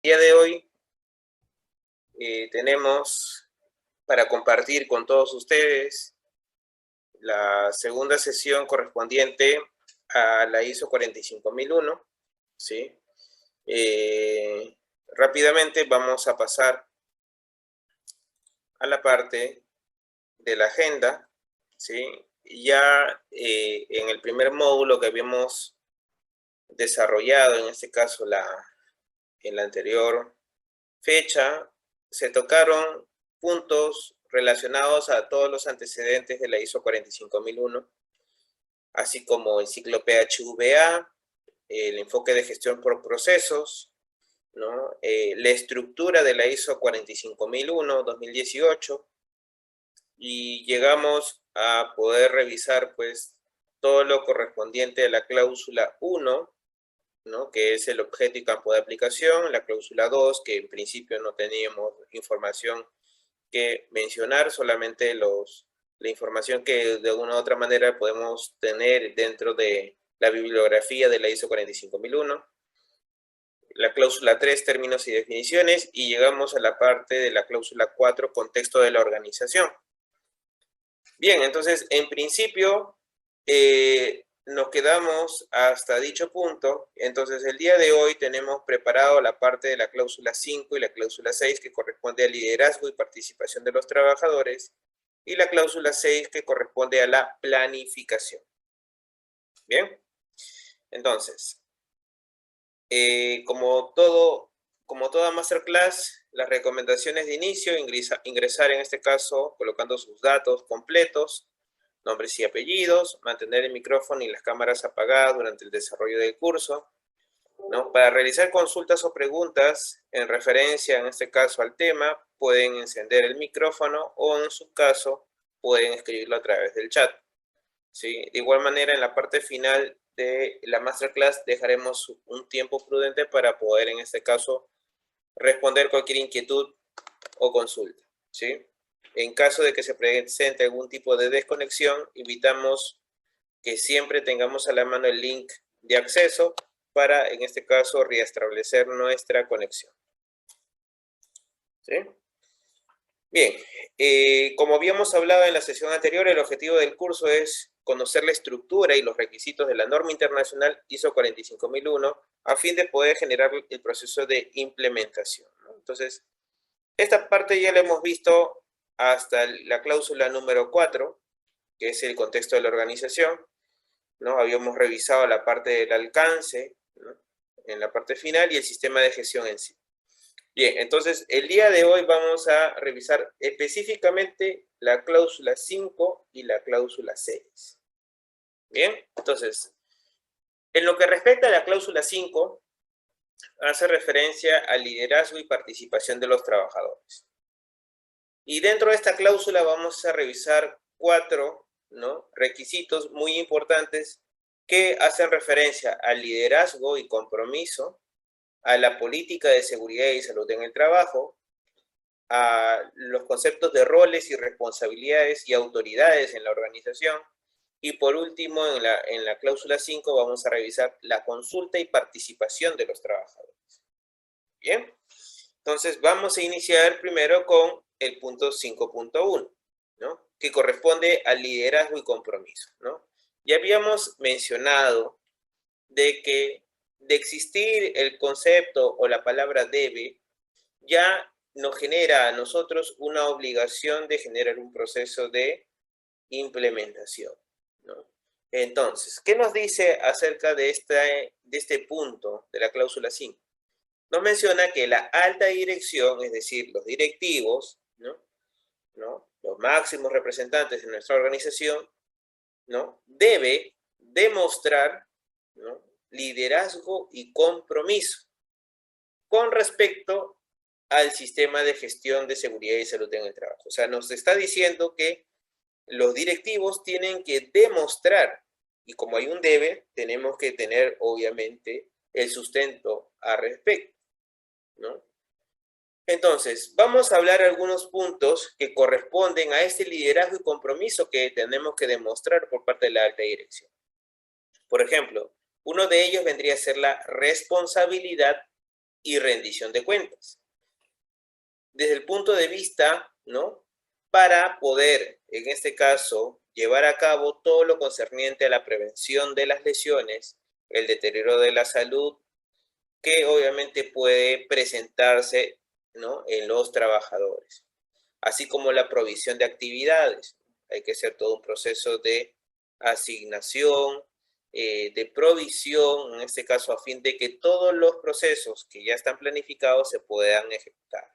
día de hoy tenemos para compartir con todos ustedes la segunda sesión correspondiente a la ISO 45001, ¿sí? Rápidamente vamos a pasar a la parte de la agenda, ¿sí? Ya en el primer módulo que habíamos desarrollado, en este caso en la anterior fecha, se tocaron puntos relacionados a todos los antecedentes de la ISO 45001, así como el ciclo PHVA, el enfoque de gestión por procesos, ¿no? La estructura de la ISO 45001-2018, y llegamos a poder revisar pues todo lo correspondiente a la cláusula 1, ¿no? Que es el objeto y campo de aplicación, la cláusula 2, que en principio no teníamos información que mencionar, solamente la información que de alguna u otra manera podemos tener dentro de la bibliografía de la ISO 45001. La cláusula 3, términos y definiciones, y llegamos a la parte de la cláusula 4, contexto de la organización. Bien, entonces, en principio, nos quedamos hasta dicho punto. Entonces, el día de hoy tenemos preparado la parte de la cláusula 5 y la cláusula 6, que corresponde al liderazgo y participación de los trabajadores, y la cláusula 6, que corresponde a la planificación. Bien, entonces, como toda masterclass, las recomendaciones de inicio: ingresar en este caso colocando sus datos completos, nombres y apellidos, mantener el micrófono y las cámaras apagadas durante el desarrollo del curso, ¿no? Para realizar consultas o preguntas en referencia, en este caso, al tema, pueden encender el micrófono o, en su caso, pueden escribirlo a través del chat, ¿sí? De igual manera, en la parte final de la masterclass dejaremos un tiempo prudente para poder, en este caso, responder cualquier inquietud o consulta, ¿sí? En caso de que se presente algún tipo de desconexión, invitamos que siempre tengamos a la mano el link de acceso para, en este caso, restablecer nuestra conexión, ¿sí? Bien, como habíamos hablado en la sesión anterior, el objetivo del curso es conocer la estructura y los requisitos de la norma internacional ISO 45001 a fin de poder generar el proceso de implementación, ¿no? Entonces, esta parte ya la hemos visto hasta la cláusula número 4, que es el contexto de la organización, ¿no? Habíamos revisado la parte del alcance, ¿no? En la parte final, y el sistema de gestión en sí. Bien, entonces el día de hoy vamos a revisar específicamente la cláusula 5 y la cláusula 6. Bien, entonces, en lo que respecta a la cláusula 5, hace referencia al liderazgo y participación de los trabajadores. Y dentro de esta cláusula vamos a revisar 4, ¿no?, requisitos muy importantes que hacen referencia al liderazgo y compromiso, a la política de seguridad y salud en el trabajo, a los conceptos de roles y responsabilidades y autoridades en la organización, y por último, en la cláusula 5 vamos a revisar la consulta y participación de los trabajadores. Bien, entonces vamos a iniciar primero con el punto 5.1, ¿no?, que corresponde al liderazgo y compromiso, ¿no? Ya habíamos mencionado de que de existir el concepto o la palabra debe, ya nos genera a nosotros una obligación de generar un proceso de implementación, ¿no? Entonces, ¿qué nos dice acerca de este punto de la cláusula 5? Nos menciona que la alta dirección, es decir, los directivos, ¿no? Los máximos representantes de nuestra organización, ¿no?, debe demostrar, ¿no?, liderazgo y compromiso con respecto al sistema de gestión de seguridad y salud en el trabajo. O sea, nos está diciendo que los directivos tienen que demostrar, y como hay un debe, tenemos que tener obviamente el sustento al respecto, ¿no? Entonces, vamos a hablar algunos puntos que corresponden a este liderazgo y compromiso que tenemos que demostrar por parte de la alta dirección. Por ejemplo, uno de ellos vendría a ser la responsabilidad y rendición de cuentas. Desde el punto de vista, ¿no? Para poder, en este caso, llevar a cabo todo lo concerniente a la prevención de las lesiones, el deterioro de la salud, que obviamente puede presentarse, ¿no? En los trabajadores, así como la provisión de actividades. Hay que hacer todo un proceso de asignación, de provisión, en este caso, a fin de que todos los procesos que ya están planificados se puedan ejecutar.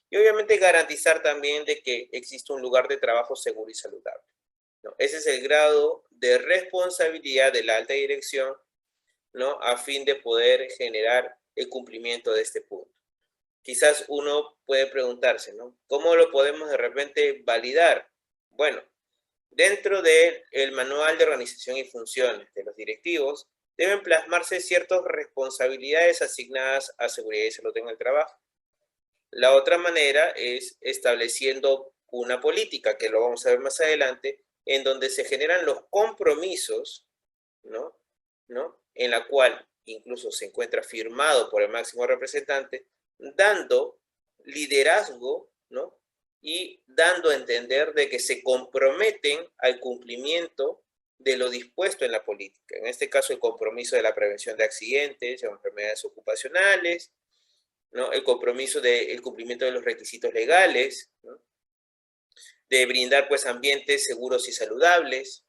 Y obviamente garantizar también de que existe un lugar de trabajo seguro y saludable, ¿no? Ese es el grado de responsabilidad de la alta dirección, ¿no? A fin de poder generar el cumplimiento de este punto. Quizás uno puede preguntarse, ¿no? ¿Cómo lo podemos de repente validar? Bueno, dentro del manual de organización y funciones de los directivos, deben plasmarse ciertas responsabilidades asignadas a seguridad y salud en el trabajo. La otra manera es estableciendo una política, que lo vamos a ver más adelante, en donde se generan los compromisos, ¿no? En la cual incluso se encuentra firmado por el máximo representante, dando liderazgo, ¿no? Y dando a entender de que se comprometen al cumplimiento de lo dispuesto en la política. En este caso, el compromiso de la prevención de accidentes o enfermedades ocupacionales, ¿no? El compromiso del cumplimiento de los requisitos legales, ¿no? De brindar pues ambientes seguros y saludables,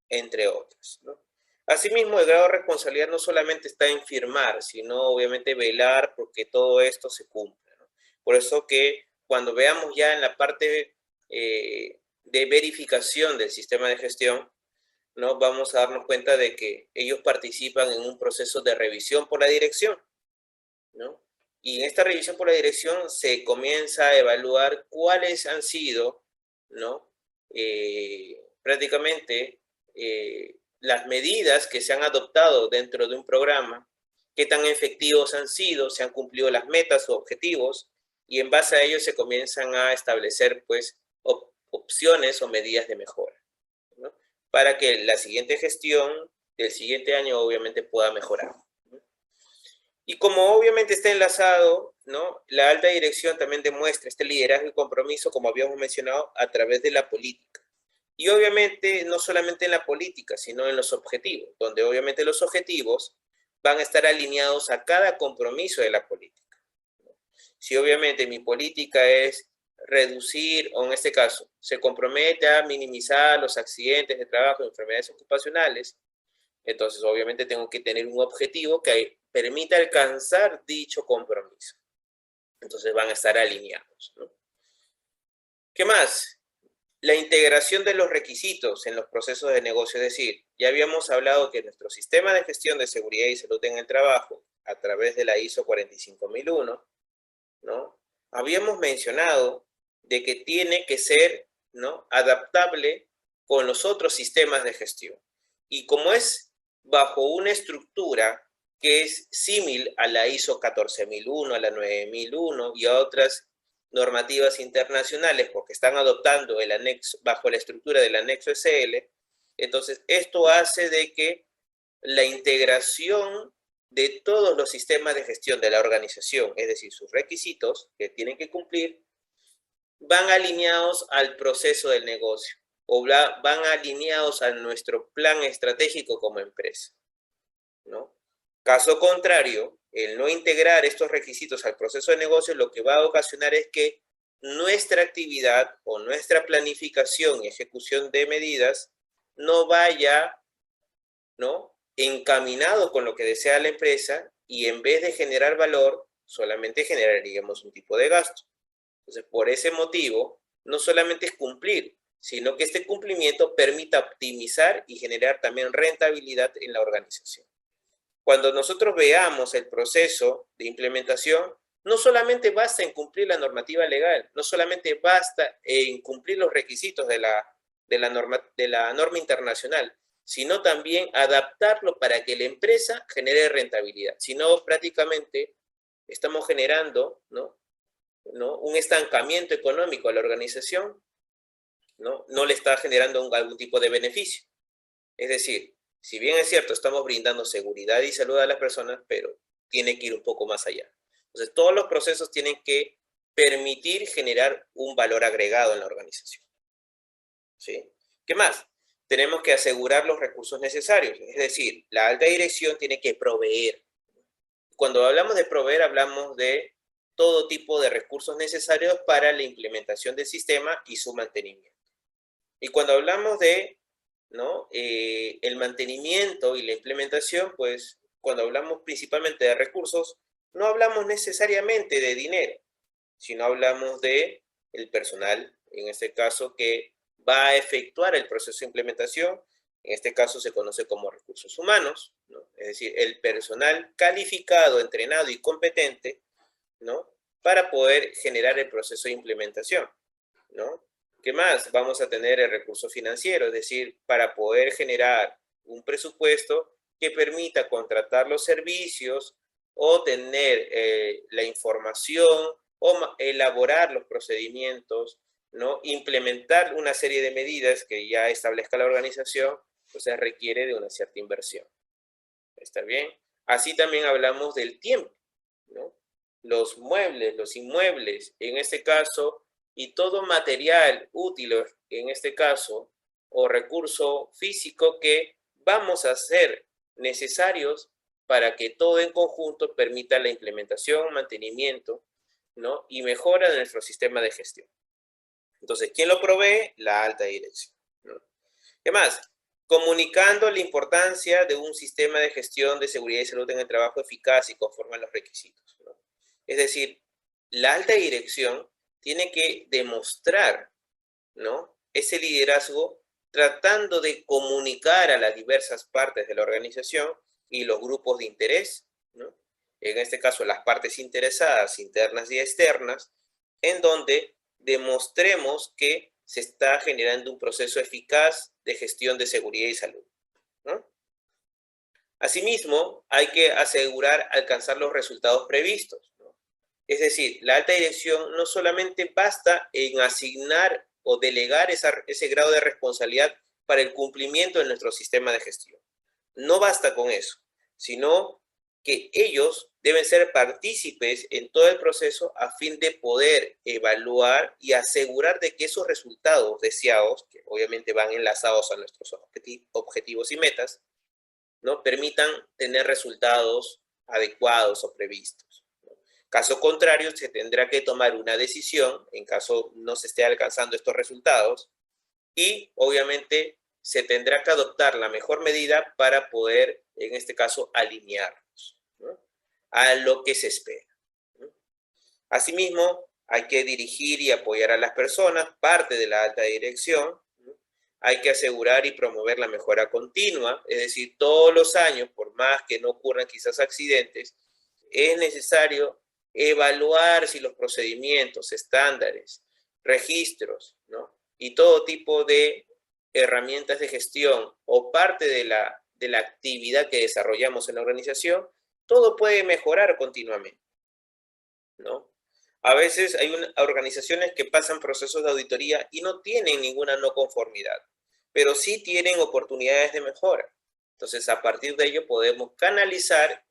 entre otros, ¿no? Asimismo, el grado de responsabilidad no solamente está en firmar, sino obviamente velar porque todo esto se cumpla, ¿no? Por eso que cuando veamos ya en la parte de verificación del sistema de gestión, ¿no? Vamos a darnos cuenta de que ellos participan en un proceso de revisión por la dirección, ¿no? Y en esta revisión por la dirección se comienza a evaluar cuáles han sido, ¿no? Prácticamente las medidas que se han adoptado dentro de un programa, qué tan efectivos han sido, se han cumplido las metas o objetivos, y en base a ello se comienzan a establecer pues opciones o medidas de mejora, ¿no? Para que la siguiente gestión del siguiente año obviamente pueda mejorar. Y como obviamente está enlazado, ¿no? La alta dirección también demuestra este liderazgo y compromiso, como habíamos mencionado, a través de la política. Y obviamente no solamente en la política, sino en los objetivos, donde obviamente los objetivos van a estar alineados a cada compromiso de la política. Si obviamente mi política es reducir, o en este caso, se compromete a minimizar los accidentes de trabajo y enfermedades ocupacionales, entonces obviamente tengo que tener un objetivo que permita alcanzar dicho compromiso. Entonces van a estar alineados, ¿no? ¿Qué más? La integración de los requisitos en los procesos de negocio, es decir, ya habíamos hablado que nuestro sistema de gestión de seguridad y salud en el trabajo, a través de la ISO 45001, ¿no? Habíamos mencionado de que tiene que ser, ¿no? Adaptable con los otros sistemas de gestión. Y como es bajo una estructura que es similar a la ISO 14001, a la 9001 y a otras normativas internacionales, porque están adoptando el anexo, bajo la estructura del anexo SL, entonces esto hace de que la integración de todos los sistemas de gestión de la organización, es decir, sus requisitos que tienen que cumplir, van alineados al proceso del negocio o van alineados a nuestro plan estratégico como empresa, ¿no? Caso contrario, el no integrar estos requisitos al proceso de negocio lo que va a ocasionar es que nuestra actividad o nuestra planificación y ejecución de medidas no vaya, ¿no? Encaminado con lo que desea la empresa y en vez de generar valor, solamente generaríamos un tipo de gasto. Entonces, por ese motivo, no solamente es cumplir, sino que este cumplimiento permita optimizar y generar también rentabilidad en la organización. Cuando nosotros veamos el proceso de implementación, no solamente basta en cumplir la normativa legal, no solamente basta en cumplir los requisitos de la norma internacional, sino también adaptarlo para que la empresa genere rentabilidad. Si no, prácticamente estamos generando, ¿no? Un estancamiento económico a la organización, no le está generando algún tipo de beneficio. Es decir, si bien es cierto, estamos brindando seguridad y salud a las personas, pero tiene que ir un poco más allá. Entonces, todos los procesos tienen que permitir generar un valor agregado en la organización. ¿Sí? ¿Qué más? Tenemos que asegurar los recursos necesarios, es decir, la alta dirección tiene que proveer. Cuando hablamos de proveer, hablamos de todo tipo de recursos necesarios para la implementación del sistema y su mantenimiento. Y cuando hablamos de, ¿no?, el mantenimiento y la implementación, pues cuando hablamos principalmente de recursos, no hablamos necesariamente de dinero, sino hablamos de el personal, en este caso, que va a efectuar el proceso de implementación. En este caso se conoce como recursos humanos, ¿no? Es decir, el personal calificado, entrenado y competente, ¿no?, para poder generar el proceso de implementación, ¿no? ¿Qué más? Vamos a tener el recurso financiero, es decir, para poder generar un presupuesto que permita contratar los servicios o tener la información o elaborar los procedimientos, ¿no? Implementar una serie de medidas que ya establezca la organización, pues se requiere de una cierta inversión. ¿Está bien? Así también hablamos del tiempo, ¿no? Los muebles, los inmuebles, en este caso, y todo material útil, en este caso, o recurso físico que vamos a hacer necesarios para que todo en conjunto permita la implementación, mantenimiento, ¿no?, y mejora de nuestro sistema de gestión. Entonces, ¿quién lo provee? La alta dirección, ¿no? ¿Qué más? Comunicando la importancia de un sistema de gestión de seguridad y salud en el trabajo eficaz y conforme a los requisitos, ¿no? Es decir, la alta dirección tiene que demostrar, ¿no?, ese liderazgo tratando de comunicar a las diversas partes de la organización y los grupos de interés, ¿no?, en este caso las partes interesadas, internas y externas, en donde demostremos que se está generando un proceso eficaz de gestión de seguridad y salud, ¿no? Asimismo, hay que asegurar alcanzar los resultados previstos, ¿no? Es decir, la alta dirección no solamente basta en asignar o delegar ese grado de responsabilidad para el cumplimiento de nuestro sistema de gestión. No basta con eso, sino que ellos deben ser partícipes en todo el proceso a fin de poder evaluar y asegurar de que esos resultados deseados, que obviamente van enlazados a nuestros objetivos y metas, ¿no?, permitan tener resultados adecuados o previstos. Caso contrario, se tendrá que tomar una decisión en caso no se esté alcanzando estos resultados y obviamente se tendrá que adoptar la mejor medida para poder, en este caso, alinearnos, ¿no?, a lo que se espera, ¿no? Asimismo, hay que dirigir y apoyar a las personas, parte de la alta dirección, ¿no? Hay que asegurar y promover la mejora continua, es decir, todos los años, por más que no ocurran quizás accidentes, es necesario evaluar si los procedimientos, estándares, registros, ¿no?, y todo tipo de herramientas de gestión o parte de la actividad que desarrollamos en la organización, todo puede mejorar continuamente, ¿no? A veces hay organizaciones que pasan procesos de auditoría y no tienen ninguna no conformidad, pero sí tienen oportunidades de mejora. Entonces, a partir de ello podemos canalizar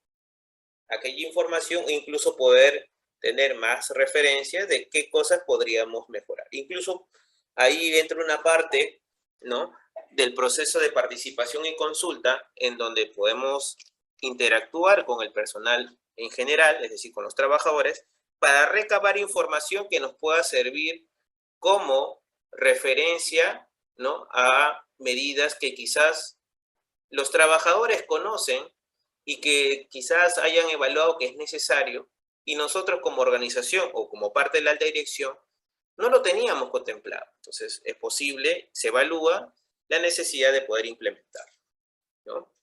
aquella información e incluso poder tener más referencias de qué cosas podríamos mejorar. Incluso ahí entra una parte, ¿no?, del proceso de participación y consulta en donde podemos interactuar con el personal en general, es decir, con los trabajadores, para recabar información que nos pueda servir como referencia, ¿no?, a medidas que quizás los trabajadores conocen y que quizás hayan evaluado que es necesario y nosotros como organización o como parte de la alta dirección no lo teníamos contemplado. Entonces es posible, se evalúa la necesidad de poder implementar, ¿no?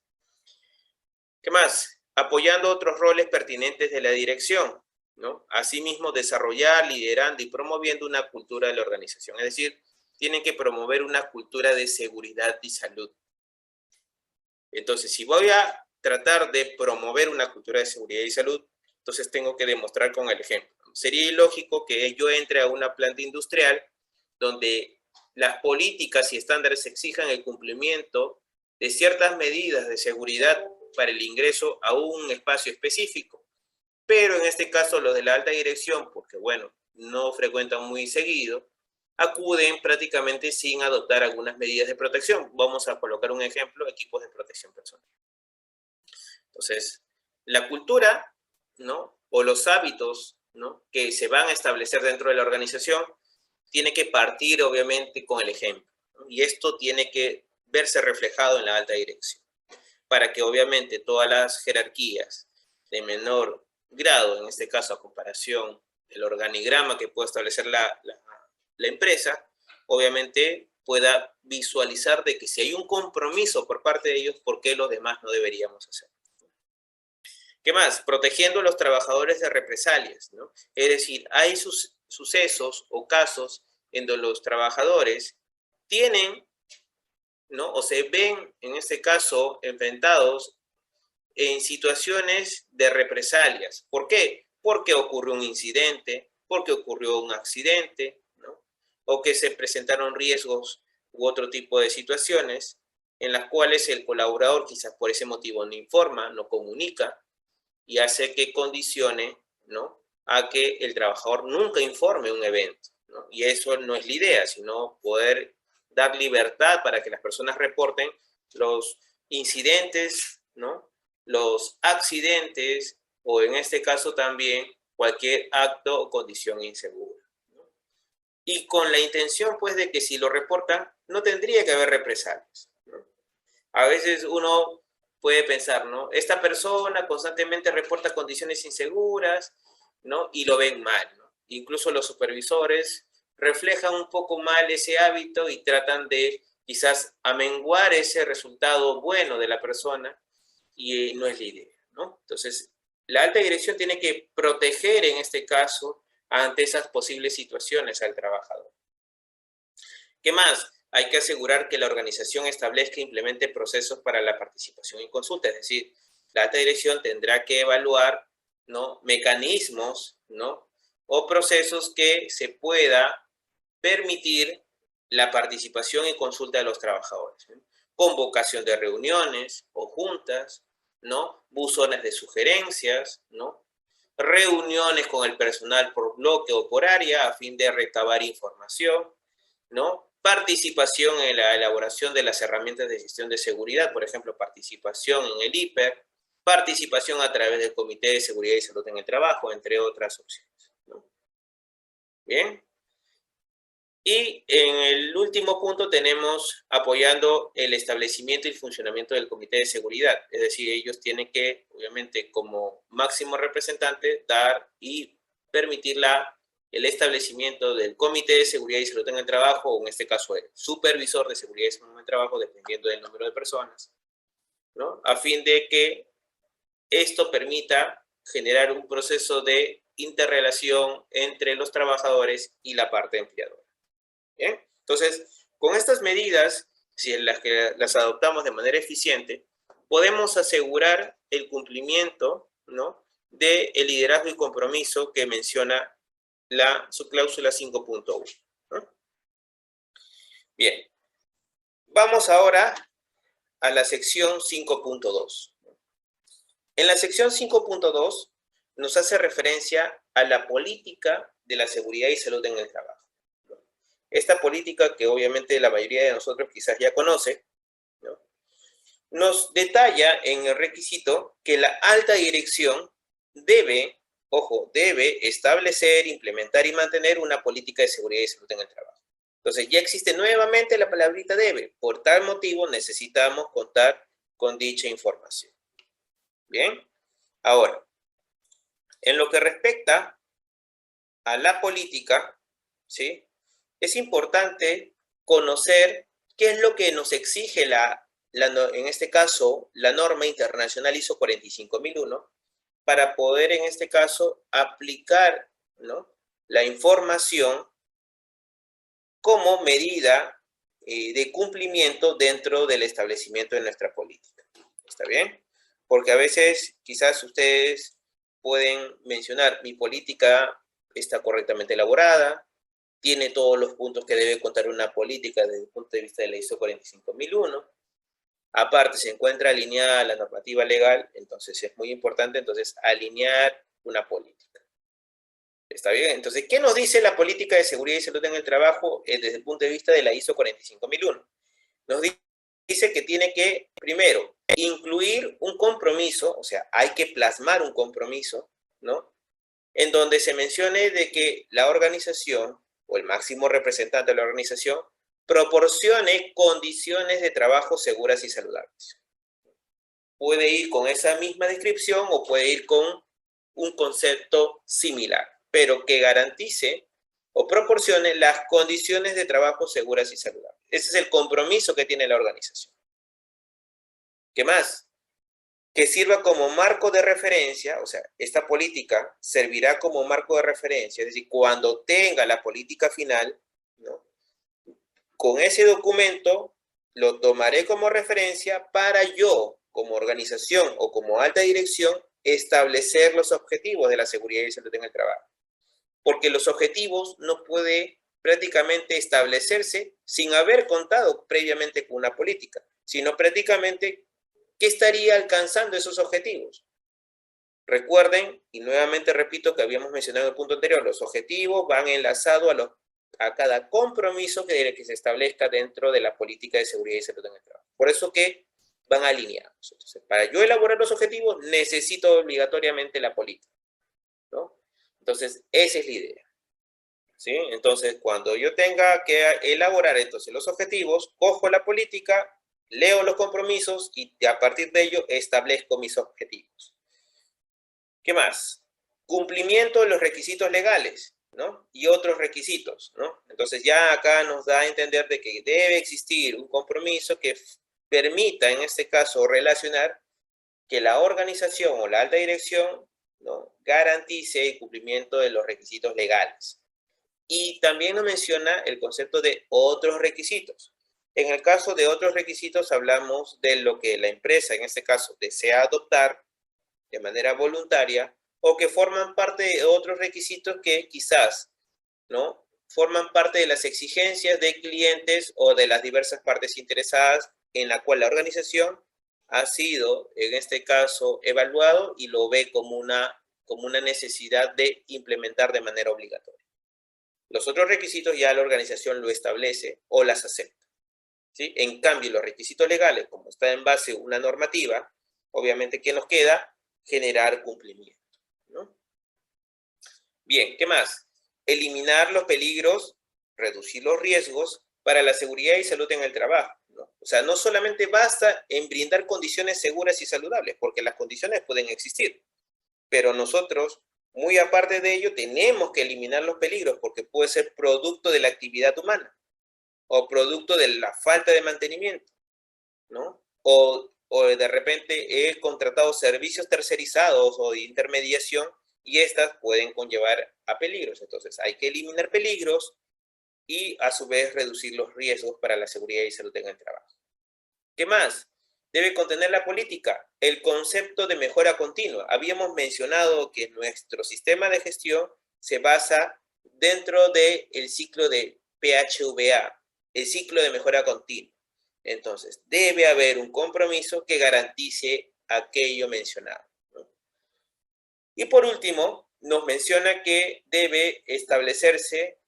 ¿Qué más? Apoyando otros roles pertinentes de la dirección, ¿no? Asimismo, desarrollar, liderando y promoviendo una cultura de la organización. Es decir, tienen que promover una cultura de seguridad y salud. Entonces, si voy a tratar de promover una cultura de seguridad y salud, entonces tengo que demostrar con el ejemplo. Sería ilógico que yo entre a una planta industrial donde las políticas y estándares exijan el cumplimiento de ciertas medidas de seguridad para el ingreso a un espacio específico, pero en este caso los de la alta dirección, porque bueno, no frecuentan muy seguido, acuden prácticamente sin adoptar algunas medidas de protección. Vamos a colocar un ejemplo, equipos de protección personal. Entonces, la cultura, ¿no? O los hábitos, ¿no? Que se van a establecer dentro de la organización, tiene que partir obviamente con el ejemplo, ¿no? Y esto tiene que verse reflejado en la alta dirección, para que obviamente todas las jerarquías de menor grado, en este caso a comparación del organigrama que puede establecer la empresa, obviamente pueda visualizar de que si hay un compromiso por parte de ellos, ¿por qué los demás no deberíamos hacer? ¿Qué más? Protegiendo a los trabajadores de represalias, ¿no? Es decir, hay sucesos o casos en donde los trabajadores tienen, ¿no? O se ven, en este caso, enfrentados en situaciones de represalias. ¿Por qué? Porque ocurrió un incidente, porque ocurrió un accidente, ¿no? O que se presentaron riesgos u otro tipo de situaciones en las cuales el colaborador quizás por ese motivo no informa, no comunica, y hace que condicione, ¿no? A que el trabajador nunca informe un evento, ¿no? Y eso no es la idea, sino poder dar libertad para que las personas reporten los incidentes, ¿no? Los accidentes, o en este caso también cualquier acto o condición insegura, ¿no? Y con la intención, pues, de que si lo reportan, no tendría que haber represalias, ¿no? A veces uno puede pensar, ¿no? Esta persona constantemente reporta condiciones inseguras, ¿no? Y lo ven mal, ¿no? Incluso los supervisores reflejan un poco mal ese hábito y tratan de quizás amenguar ese resultado bueno de la persona, y no es la idea, ¿no? Entonces, la alta dirección tiene que proteger en este caso ante esas posibles situaciones al trabajador. ¿Qué más? Hay que asegurar que la organización establezca e implemente procesos para la participación y consulta, es decir, la alta dirección tendrá que evaluar, ¿no? Mecanismos, ¿no? O procesos que se pueda permitir la participación y consulta de los trabajadores, ¿no? Convocación de reuniones o juntas, ¿no? Buzones de sugerencias, ¿no? Reuniones con el personal por bloque o por área a fin de recabar información, ¿no? Participación en la elaboración de las herramientas de gestión de seguridad, por ejemplo, participación en el IPER, participación a través del Comité de Seguridad y Salud en el Trabajo, entre otras opciones, ¿no? Bien. Y en el último punto tenemos apoyando el establecimiento y funcionamiento del Comité de Seguridad. Es decir, ellos tienen que, obviamente, como máximo representante, dar y permitir el establecimiento del Comité de Seguridad y Salud en el Trabajo, o en este caso el supervisor de seguridad y salud en el trabajo, dependiendo del número de personas, ¿no? A fin de que esto permita generar un proceso de interrelación entre los trabajadores y la parte empleadora. ¿Bien? Entonces, con estas medidas, si las adoptamos de manera eficiente, podemos asegurar el cumplimiento, ¿no? del liderazgo y compromiso que menciona su cláusula 5.1, ¿no? Bien, vamos ahora a la sección 5.2. En la sección 5.2 nos hace referencia a la política de la seguridad y salud en el trabajo. Esta política, que obviamente la mayoría de nosotros quizás ya conoce, ¿no? Nos detalla en el requisito que la alta dirección debe, ojo, debe establecer, implementar y mantener una política de seguridad y salud en el trabajo. Entonces, ya existe nuevamente la palabrita debe. Por tal motivo, necesitamos contar con dicha información. Bien, ahora, en lo que respecta a la política, ¿sí? Es importante conocer qué es lo que nos exige en este caso, la norma internacional ISO 45001, para poder, en este caso, aplicar, ¿no? la información como medida de cumplimiento dentro del establecimiento de nuestra política. ¿Está bien? Porque a veces quizás ustedes pueden mencionar, mi política está correctamente elaborada, tiene todos los puntos que debe contar una política desde el punto de vista de la ISO 45001. Aparte, se encuentra alineada a la normativa legal, entonces es muy importante alinear una política. ¿Está bien? Entonces, ¿qué nos dice la política de seguridad y salud en el trabajo desde el punto de vista de la ISO 45001? Nos dice que tiene que, primero, incluir un compromiso, o sea, hay que plasmar un compromiso, ¿no? En donde se mencione de que la organización o el máximo representante de la organización proporcione condiciones de trabajo seguras y saludables. Puede ir con esa misma descripción o puede ir con un concepto similar, pero que garantice o proporcione las condiciones de trabajo seguras y saludables. Ese es el compromiso que tiene la organización. ¿Qué más? Que sirva como marco de referencia, o sea, esta política servirá como marco de referencia, es decir, cuando tenga la política final, ¿no? Con ese documento lo tomaré como referencia para yo, como organización o como alta dirección, establecer los objetivos de la seguridad y salud en el trabajo. Porque los objetivos no pueden prácticamente establecerse sin haber contado previamente con una política, sino prácticamente ¿qué estaría alcanzando esos objetivos? Recuerden, y nuevamente repito que habíamos mencionado en el punto anterior, los objetivos van enlazados a cada compromiso que se establezca dentro de la política de seguridad y salud en el trabajo. Por eso que van alineados. Entonces, para yo elaborar los objetivos, necesito obligatoriamente la política, ¿no? Entonces, esa es la idea, ¿sí? Entonces, cuando yo tenga que elaborar entonces los objetivos, cojo la política, leo los compromisos y a partir de ello establezco mis objetivos. ¿Qué más? Cumplimiento de los requisitos legales, ¿no? Y otros requisitos, ¿no? Entonces ya acá nos da a entender de que debe existir un compromiso que permita, en este caso, relacionar que la organización o la alta dirección, ¿no?, garantice el cumplimiento de los requisitos legales. Y también nos menciona el concepto de otros requisitos. En el caso de otros requisitos hablamos de lo que la empresa, en este caso, desea adoptar de manera voluntaria o que forman parte de otros requisitos que quizás, ¿no?, forman parte de las exigencias de clientes o de las diversas partes interesadas en la cual la organización ha sido, en este caso, evaluado y lo ve como una necesidad de implementar de manera obligatoria. Los otros requisitos ya la organización lo establece o las acepta, ¿sí? En cambio, los requisitos legales, como está en base a una normativa, obviamente, ¿qué nos queda? Generar cumplimiento, ¿no? Bien, ¿qué más? Eliminar los peligros, reducir los riesgos para la seguridad y salud en el trabajo, ¿no? O sea, no solamente basta en brindar condiciones seguras y saludables, porque las condiciones pueden existir, pero nosotros, muy aparte de ello, tenemos que eliminar los peligros, porque puede ser producto de la actividad humana, o producto de la falta de mantenimiento, ¿no? O de repente he contratado servicios tercerizados o de intermediación y estas pueden conllevar a peligros. Entonces, hay que eliminar peligros y a su vez reducir los riesgos para la seguridad y salud en el trabajo. ¿Qué más? Debe contener la política, el concepto de mejora continua. Habíamos mencionado que nuestro sistema de gestión se basa dentro del ciclo de PHVA, el ciclo de mejora continua. Entonces, debe haber un compromiso que garantice aquello mencionado, ¿no? Y por último, nos menciona que debe establecerse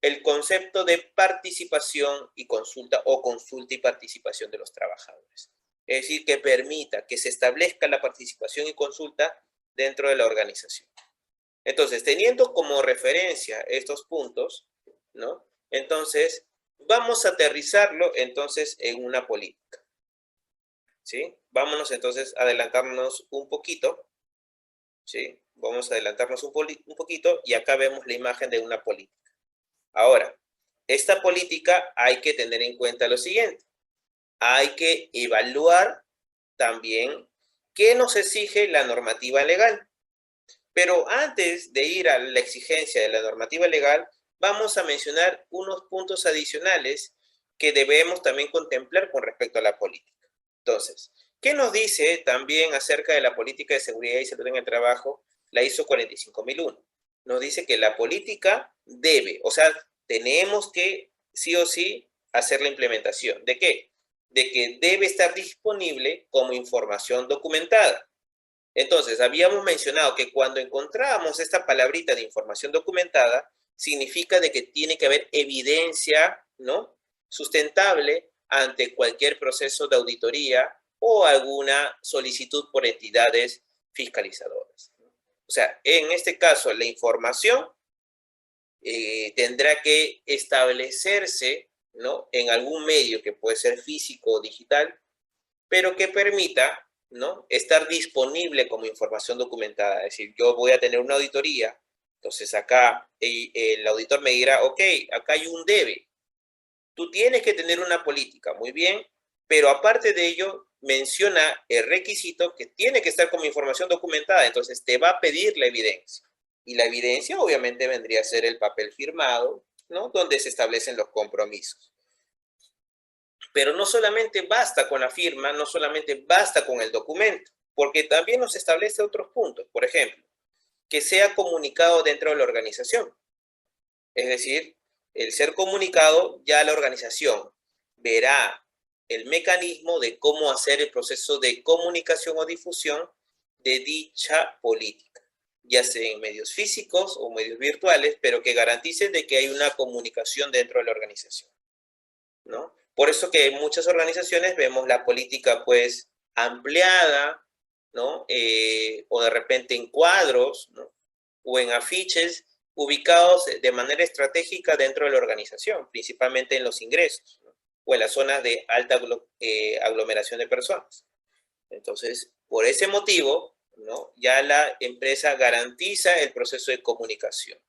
el concepto de participación y consulta o consulta y participación de los trabajadores. Es decir, que permita que se establezca la participación y consulta dentro de la organización. Entonces, teniendo como referencia estos puntos, ¿no?, entonces, vamos a aterrizarlo entonces en una política, ¿sí? Vámonos entonces a adelantarnos un poquito, ¿sí? Vamos a adelantarnos un poquito y acá vemos la imagen de una política. Ahora, esta política hay que tener en cuenta lo siguiente. Hay que evaluar también qué nos exige la normativa legal. Pero antes de ir a la exigencia de la normativa legal, vamos a mencionar unos puntos adicionales que debemos también contemplar con respecto a la política. Entonces, ¿qué nos dice también acerca de la política de seguridad y salud en el trabajo la ISO 45001? Nos dice que la política debe, o sea, tenemos que sí o sí hacer la implementación. ¿De qué? De que debe estar disponible como información documentada. Entonces, habíamos mencionado que cuando encontrábamos esta palabrita de información documentada, significa de que tiene que haber evidencia, ¿no?, sustentable ante cualquier proceso de auditoría o alguna solicitud por entidades fiscalizadoras. O sea, en este caso, la información tendrá que establecerse, ¿no?, en algún medio que puede ser físico o digital, pero que permita, ¿no?, estar disponible como información documentada. Es decir, yo voy a tener una auditoría, entonces acá el auditor me dirá, ok, acá hay un debe, tú tienes que tener una política, muy bien, pero aparte de ello, menciona el requisito que tiene que estar como información documentada, entonces te va a pedir la evidencia. Y la evidencia obviamente vendría a ser el papel firmado, ¿no?, donde se establecen los compromisos. Pero no solamente basta con la firma, no solamente basta con el documento, porque también nos establece otros puntos. Por ejemplo, que sea comunicado dentro de la organización. Es decir, el ser comunicado, ya la organización verá el mecanismo de cómo hacer el proceso de comunicación o difusión de dicha política, ya sea en medios físicos o medios virtuales, pero que garanticen de que hay una comunicación dentro de la organización, ¿no? Por eso que en muchas organizaciones vemos la política pues ampliada, ¿no? O de repente en cuadros, ¿no?, o en afiches ubicados de manera estratégica dentro de la organización, principalmente en los ingresos, ¿no?, o en las zonas de alta aglomeración de personas. Entonces, por ese motivo, ¿no?, ya la empresa garantiza el proceso de comunicación.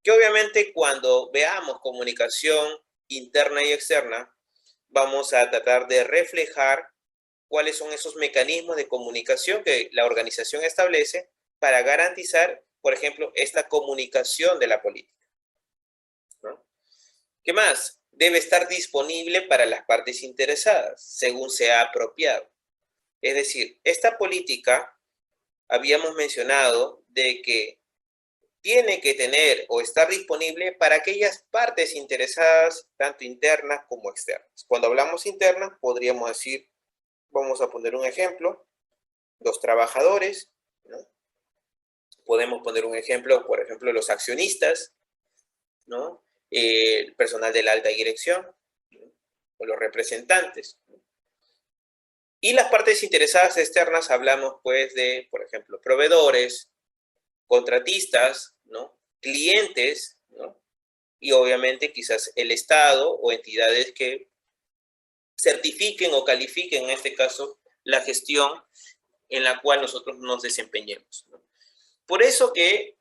Que obviamente cuando veamos comunicación interna y externa, vamos a tratar de reflejar cuáles son esos mecanismos de comunicación que la organización establece para garantizar, por ejemplo, esta comunicación de la política, ¿no? ¿Qué más? Debe estar disponible para las partes interesadas, según sea apropiado. Es decir, esta política, habíamos mencionado de que tiene que tener o estar disponible para aquellas partes interesadas, tanto internas como externas. Cuando hablamos internas, podríamos decir, vamos a poner un ejemplo, los trabajadores, ¿no? Podemos poner un ejemplo, por ejemplo, los accionistas, ¿no?, el personal de la alta dirección, ¿no?, o los representantes, ¿no? Y las partes interesadas externas hablamos pues de, por ejemplo, proveedores, contratistas, ¿no?, clientes, ¿no?, y obviamente quizás el Estado o entidades que certifiquen o califiquen, en este caso, la gestión en la cual nosotros nos desempeñemos, ¿no? Por eso que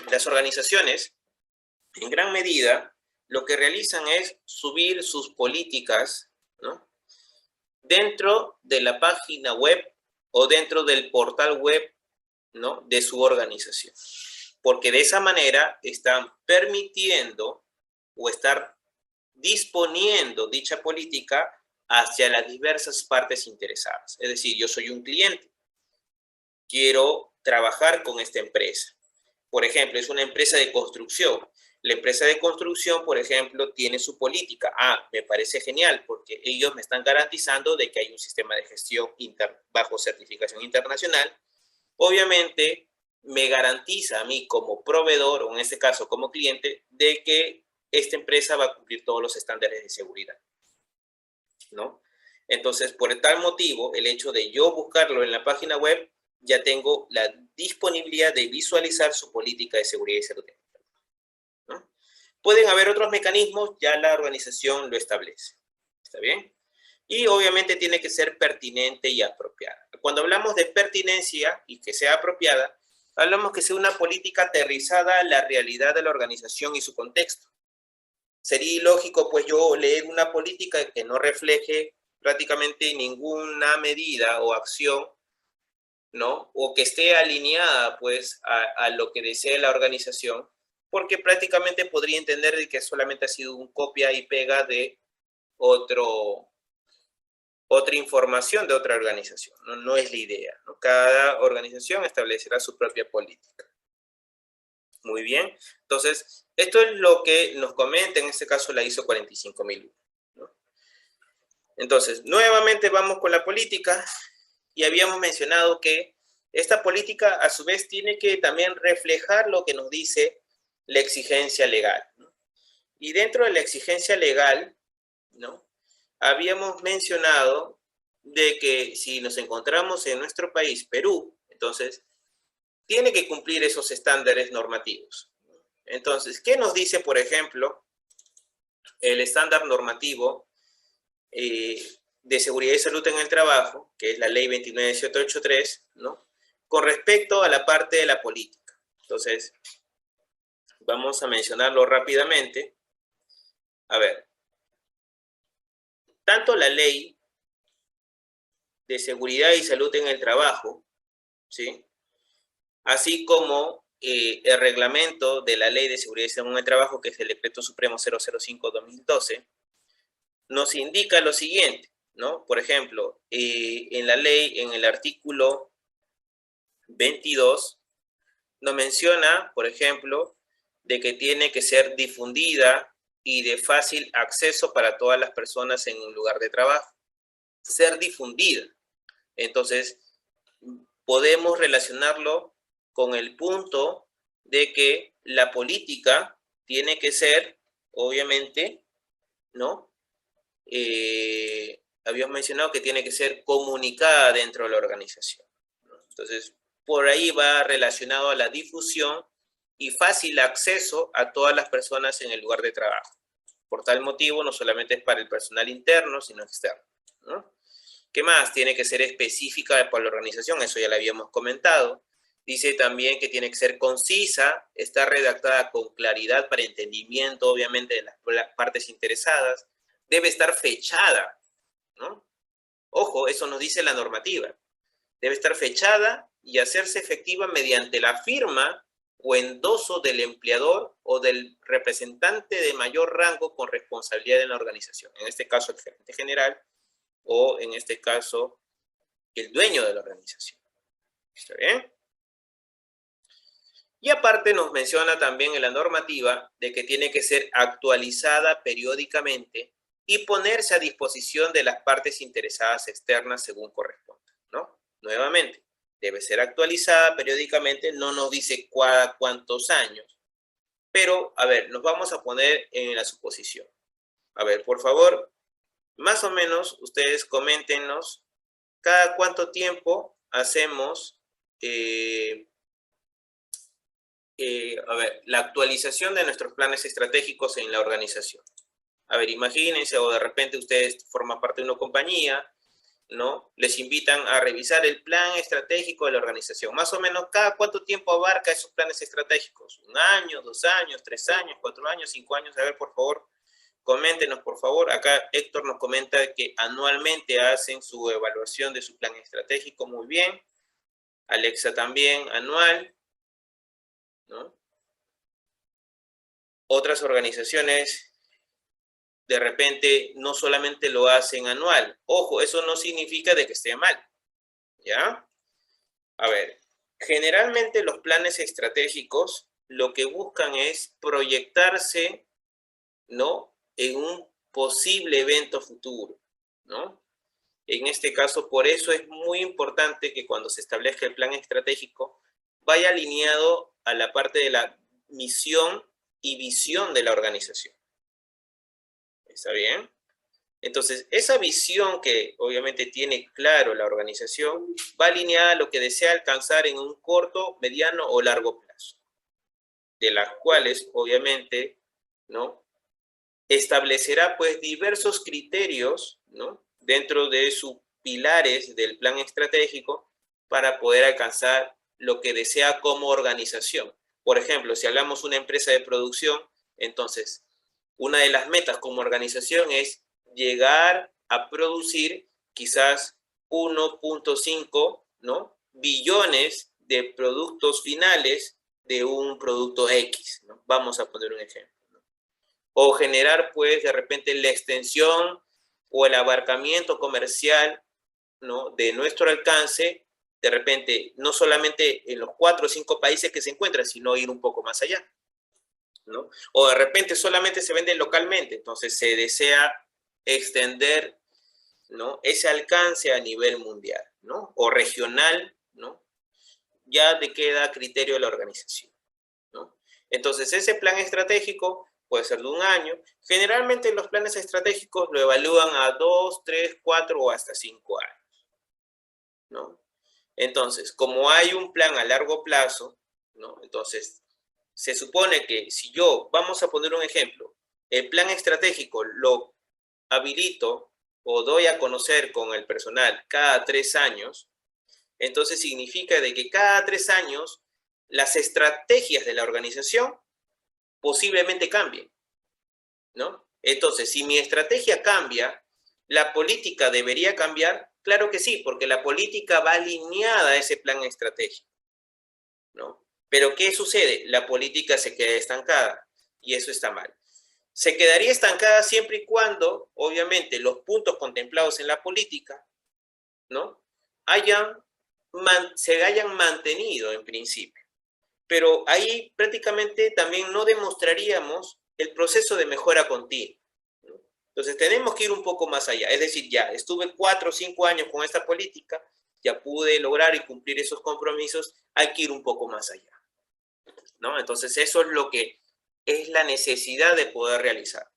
las organizaciones, en gran medida, lo que realizan es subir sus políticas, ¿no?, dentro de la página web o dentro del portal web, ¿no?, de su organización. Porque de esa manera están permitiendo o estar disponiendo dicha política hacia las diversas partes interesadas. Es decir, yo soy un cliente, quiero trabajar con esta empresa. Por ejemplo, es una empresa de construcción. La empresa de construcción, por ejemplo, tiene su política. Ah, me parece genial porque ellos me están garantizando de que hay un sistema de gestión bajo certificación internacional. Obviamente, me garantiza a mí como proveedor, o en este caso como cliente, de que esta empresa va a cumplir todos los estándares de seguridad, ¿no? Entonces, por tal motivo, el hecho de yo buscarlo en la página web, ya tengo la disponibilidad de visualizar su política de seguridad y salud, ¿no? Pueden haber otros mecanismos, ya la organización lo establece. ¿Está bien? Y obviamente tiene que ser pertinente y apropiada. Cuando hablamos de pertinencia y que sea apropiada, hablamos que sea una política aterrizada a la realidad de la organización y su contexto. Sería ilógico, pues, yo leer una política que no refleje prácticamente ninguna medida o acción, ¿no?, o que esté alineada, pues, a lo que desee la organización, porque prácticamente podría entender de que solamente ha sido un copia y pega de otra información de otra organización. No, no es la idea, ¿no? Cada organización establecerá su propia política. Muy bien. Entonces, esto es lo que nos comenta en este caso la ISO 45001, ¿no? Entonces, nuevamente vamos con la política Y habíamos mencionado que esta política a su vez tiene que también reflejar lo que nos dice la exigencia legal, ¿no? Y dentro de la exigencia legal, ¿no?, habíamos mencionado de que si nos encontramos en nuestro país, Perú, entonces tiene que cumplir esos estándares normativos. Entonces, ¿qué nos dice, por ejemplo, el estándar normativo de seguridad y salud en el trabajo, que es la ley 29783, ¿no?, con respecto a la parte de la política? Entonces, vamos a mencionarlo rápidamente. A ver, tanto la ley de seguridad y salud en el trabajo, ¿sí?, así como el reglamento de la ley de seguridad y salud en el trabajo, que es el decreto supremo 005/2012, nos indica lo siguiente, ¿no? Por ejemplo, en la ley, en el artículo 22, nos menciona, por ejemplo, de que tiene que ser difundida y de fácil acceso para todas las personas en un lugar de trabajo. Ser difundida. Entonces, podemos relacionarlo con el punto de que la política tiene que ser, obviamente, ¿no?, habíamos mencionado que tiene que ser comunicada dentro de la organización, ¿no? Entonces, por ahí va relacionado a la difusión y fácil acceso a todas las personas en el lugar de trabajo. Por tal motivo, no solamente es para el personal interno, sino externo, ¿no? ¿Qué más? Tiene que ser específica para la organización, eso ya lo habíamos comentado. Dice también que tiene que ser concisa, está redactada con claridad para entendimiento, obviamente, de las partes interesadas. Debe estar fechada, ¿no? Ojo, eso nos dice la normativa. Debe estar fechada y hacerse efectiva mediante la firma o endoso del empleador o del representante de mayor rango con responsabilidad en la organización. En este caso, el gerente general, o en este caso, el dueño de la organización. ¿Está bien? Y aparte nos menciona también en la normativa de que tiene que ser actualizada periódicamente y ponerse a disposición de las partes interesadas externas según corresponda, ¿no? Nuevamente, debe ser actualizada periódicamente, no nos dice cada cuántos años, pero, a ver, nos vamos a poner en la suposición. A ver, por favor, más o menos, ustedes coméntenos cada cuánto tiempo hacemos, a ver, la actualización de nuestros planes estratégicos en la organización. A ver, imagínense, o de repente ustedes forman parte de una compañía, ¿no? Les invitan a revisar el plan estratégico de la organización. Más o menos, ¿cada cuánto tiempo abarca esos planes estratégicos? ¿1 año, 2 años, 3 años, 4 años, 5 años? A ver, por favor, coméntenos, por favor. Acá Héctor nos comenta que anualmente hacen su evaluación de su plan estratégico. Muy bien. Alexa también, anual, ¿no? Otras organizaciones de repente no solamente lo hacen anual. Ojo, eso no significa de que esté mal, ¿ya? A ver, generalmente los planes estratégicos lo que buscan es proyectarse, ¿no?, en un posible evento futuro, ¿no? En este caso, por eso es muy importante que cuando se establezca el plan estratégico vaya alineado a la parte de la misión y visión de la organización. ¿Está bien? Entonces, esa visión que obviamente tiene claro la organización va alineada a lo que desea alcanzar en un corto, mediano o largo plazo, de las cuales obviamente, ¿no?, establecerá pues diversos criterios, ¿no?, dentro de sus pilares del plan estratégico para poder alcanzar lo que desea como organización. Por ejemplo, si hablamos de una empresa de producción, entonces una de las metas como organización es llegar a producir quizás 1.5, ¿no?, billones de productos finales de un producto X, ¿no? Vamos a poner un ejemplo. O generar, pues, de repente la extensión o el abarcamiento comercial, ¿no?, de nuestro alcance, de repente, no solamente en los 4 o 5 países que se encuentran, sino ir un poco más allá, ¿no? O de repente solamente se vende localmente, entonces se desea extender, ¿no?, ese alcance a nivel mundial. ¿no? O regional, ¿no? Ya te queda a criterio de la organización, ¿no? Entonces, ese plan estratégico puede ser de un año. Generalmente los planes estratégicos lo evalúan a 2, 3, 4 o hasta 5 años, ¿no? Entonces, como hay un plan a largo plazo, ¿no? Entonces, se supone que si yo, vamos a poner un ejemplo, el plan estratégico lo habilito o doy a conocer con el personal cada 3 años, entonces significa de que cada 3 años las estrategias de la organización posiblemente cambien, ¿no? Entonces, si mi estrategia cambia, ¿la política debería cambiar? Claro que sí, porque la política va alineada a ese plan estratégico, ¿no? Pero ¿qué sucede? La política se queda estancada y eso está mal. Se quedaría estancada siempre y cuando, obviamente, los puntos contemplados en la política, ¿no? Se hayan mantenido en principio. Pero ahí prácticamente también no demostraríamos el proceso de mejora continua, ¿no? Entonces tenemos que ir un poco más allá. Es decir, ya estuve 4 o 5 años con esta política, ya pude lograr y cumplir esos compromisos, hay que ir un poco más allá, ¿no? Entonces eso es lo que es la necesidad de poder realizar.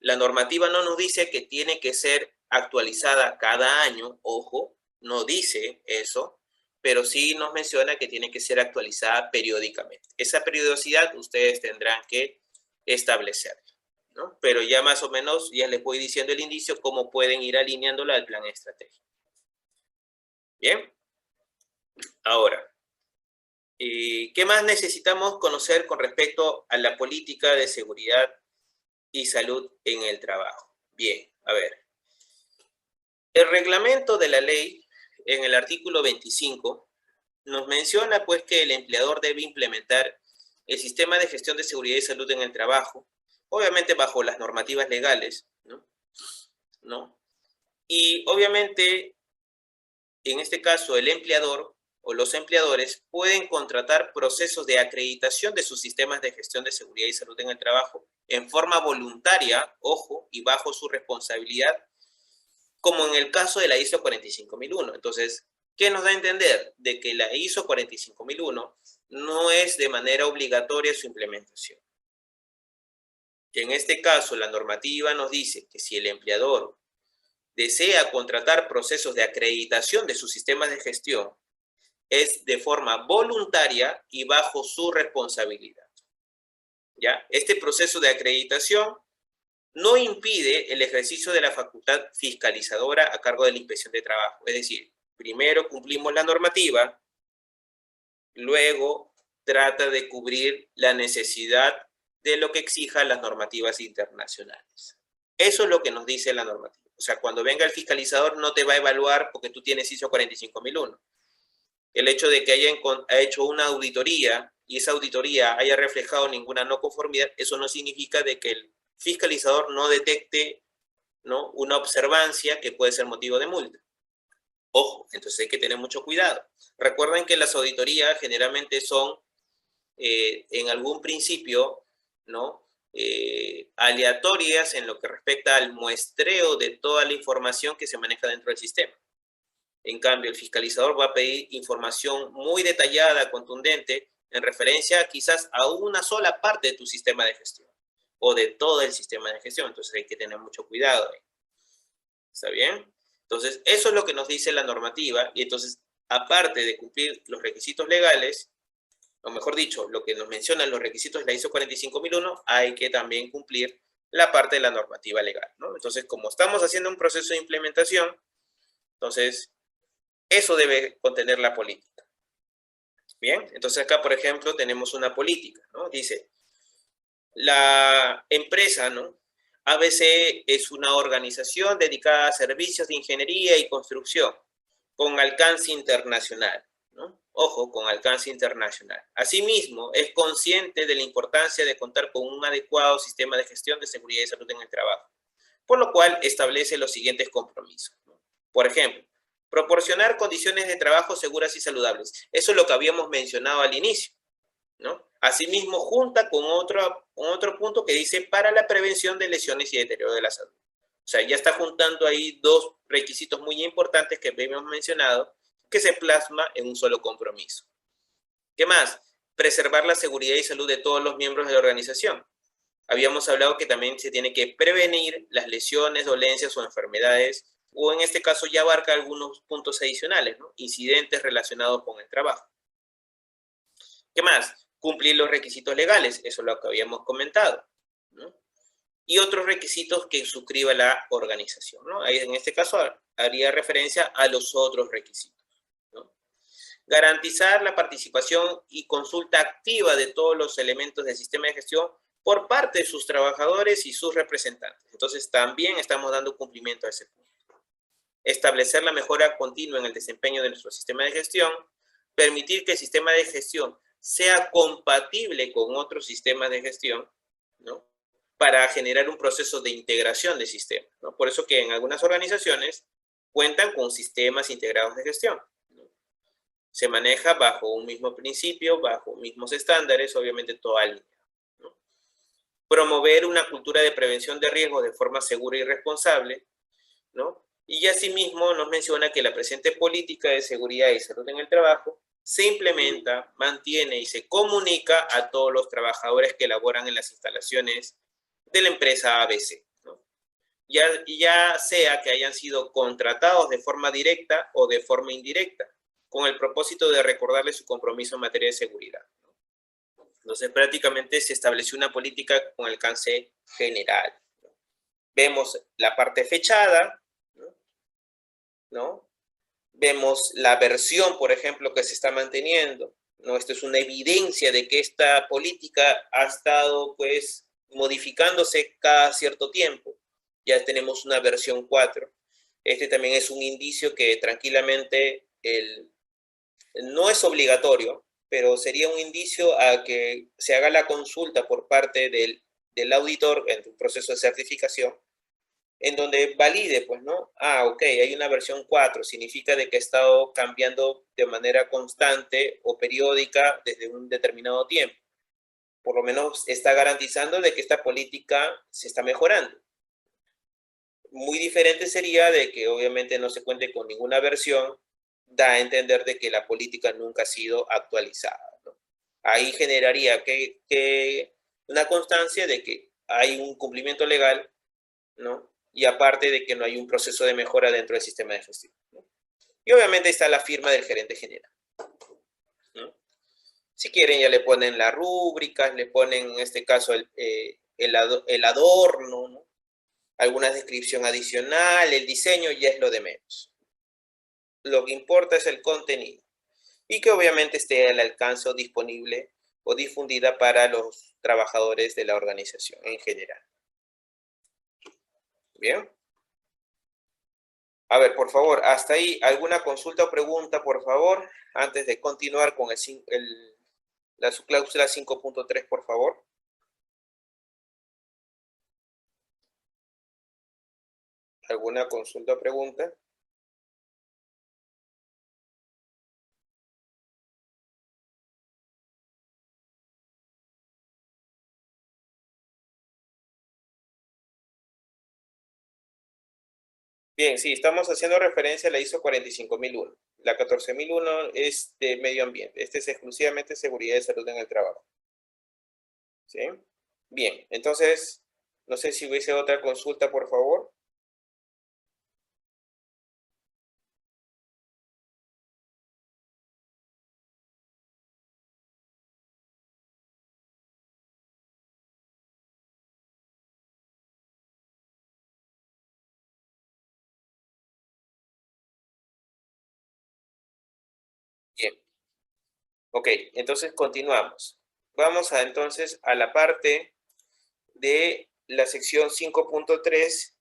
La normativa no nos dice que tiene que ser actualizada cada año, ojo, no dice eso, pero sí nos menciona que tiene que ser actualizada periódicamente. Esa periodicidad ustedes tendrán que establecerla, ¿no? Pero ya más o menos ya les voy diciendo el indicio cómo pueden ir alineándola al plan estratégico. Bien, ahora, ¿qué más necesitamos conocer con respecto a la política de seguridad y salud en el trabajo? Bien, a ver. El reglamento de la ley, en el artículo 25, nos menciona pues que el empleador debe implementar el sistema de gestión de seguridad y salud en el trabajo, obviamente bajo las normativas legales, ¿no? Y obviamente, en este caso, el empleador o los empleadores pueden contratar procesos de acreditación de sus sistemas de gestión de seguridad y salud en el trabajo en forma voluntaria, ojo, y bajo su responsabilidad, como en el caso de la ISO 45001. Entonces, ¿qué nos da a entender? De que la ISO 45001 no es de manera obligatoria su implementación. Que en este caso, la normativa nos dice que si el empleador desea contratar procesos de acreditación de sus sistemas de gestión, es de forma voluntaria y bajo su responsabilidad, ¿ya? Este proceso de acreditación no impide el ejercicio de la facultad fiscalizadora a cargo de la Inspección de Trabajo. Es decir, primero cumplimos la normativa, luego trata de cubrir la necesidad de lo que exijan las normativas internacionales. Eso es lo que nos dice la normativa. O sea, cuando venga el fiscalizador no te va a evaluar porque tú tienes ISO 45001. El hecho de que haya hecho una auditoría y esa auditoría haya reflejado ninguna no conformidad, eso no significa de que el fiscalizador no detecte, ¿no?, una observancia que puede ser motivo de multa. Ojo, entonces hay que tener mucho cuidado. Recuerden que las auditorías generalmente son, en algún principio, ¿no?, aleatorias en lo que respecta al muestreo de toda la información que se maneja dentro del sistema. En cambio, el fiscalizador va a pedir información muy detallada, contundente, en referencia quizás a una sola parte de tu sistema de gestión o de todo el sistema de gestión. Entonces hay que tener mucho cuidado. ¿Está bien? Entonces, eso es lo que nos dice la normativa y entonces, aparte de cumplir los requisitos legales, o mejor dicho, lo que nos mencionan los requisitos de la ISO 45001, hay que también cumplir la parte de la normativa legal, ¿no? Entonces, como estamos haciendo un proceso de implementación, entonces, eso debe contener la política. Bien, entonces acá, por ejemplo, tenemos una política, ¿no? Dice, la empresa, ¿no?, ABC es una organización dedicada a servicios de ingeniería y construcción con alcance internacional, ¿no? Ojo, con alcance internacional. Asimismo, es consciente de la importancia de contar con un adecuado sistema de gestión de seguridad y salud en el trabajo, por lo cual establece los siguientes compromisos, ¿no? Por ejemplo, proporcionar condiciones de trabajo seguras y saludables. Eso es lo que habíamos mencionado al inicio, ¿no? Asimismo, junta con otro punto que dice para la prevención de lesiones y deterioro de la salud. O sea, ya está juntando ahí dos requisitos muy importantes que habíamos mencionado, que se plasma en un solo compromiso. ¿Qué más? Preservar la seguridad y salud de todos los miembros de la organización. Habíamos hablado que también se tiene que prevenir las lesiones, dolencias o enfermedades, o en este caso ya abarca algunos puntos adicionales, ¿no? Incidentes relacionados con el trabajo. ¿Qué más? Cumplir los requisitos legales, eso es lo que habíamos comentado, ¿no? Y otros requisitos que suscriba la organización, ¿no? Ahí, en este caso haría referencia a los otros requisitos, ¿no? Garantizar la participación y consulta activa de todos los elementos del sistema de gestión por parte de sus trabajadores y sus representantes. Entonces, también estamos dando cumplimiento a ese punto. Establecer la mejora continua en el desempeño de nuestro sistema de gestión, permitir que el sistema de gestión sea compatible con otros sistemas de gestión, ¿no? Para generar un proceso de integración de sistemas, ¿no? Por eso que en algunas organizaciones cuentan con sistemas integrados de gestión, ¿no? Se maneja bajo un mismo principio, bajo mismos estándares, obviamente todo alineado, ¿no? Promover una cultura de prevención de riesgos de forma segura y responsable, ¿no? Y asimismo nos menciona que la presente política de seguridad y salud en el trabajo se implementa, mantiene y se comunica a todos los trabajadores que laboran en las instalaciones de la empresa ABC, ¿no? Ya sea que hayan sido contratados de forma directa o de forma indirecta, con el propósito de recordarles su compromiso en materia de seguridad, ¿no? Entonces, prácticamente se estableció una política con alcance general, ¿no? Vemos la parte fechada, ¿no? Vemos la versión, por ejemplo, que se está manteniendo, ¿no? Esto es una evidencia de que esta política ha estado, pues, modificándose cada cierto tiempo. Ya tenemos una versión 4. Este también es un indicio que tranquilamente no es obligatorio, pero sería un indicio a que se haga la consulta por parte del auditor en un proceso de certificación, en donde valide, pues, ¿no? Ok, hay una versión 4, significa de que ha estado cambiando de manera constante o periódica desde un determinado tiempo. Por lo menos está garantizando de que esta política se está mejorando. Muy diferente sería de que obviamente no se cuente con ninguna versión, da a entender de que la política nunca ha sido actualizada, ¿no? Ahí generaría una constancia de que hay un cumplimiento legal, ¿no? Y aparte de que no hay un proceso de mejora dentro del sistema de gestión, ¿no? Y obviamente está la firma del gerente general, ¿no? Si quieren ya le ponen las rúbricas, le ponen en este caso el adorno, ¿no? Alguna descripción adicional, el diseño ya es lo de menos. Lo que importa es el contenido y que obviamente esté al alcance o disponible o difundida para los trabajadores de la organización en general. Bien. A ver, por favor, hasta ahí, ¿alguna consulta o pregunta, por favor? Antes de continuar con la subcláusula 5.3, por favor. ¿Alguna consulta o pregunta? Bien, sí, estamos haciendo referencia a la ISO 45001. La 14001 es de medio ambiente. Este es exclusivamente seguridad y salud en el trabajo. ¿Sí? Bien, entonces, no sé si hubiese otra consulta, por favor. Bien, ok, entonces continuamos. Vamos entonces a la parte de la sección 5.3,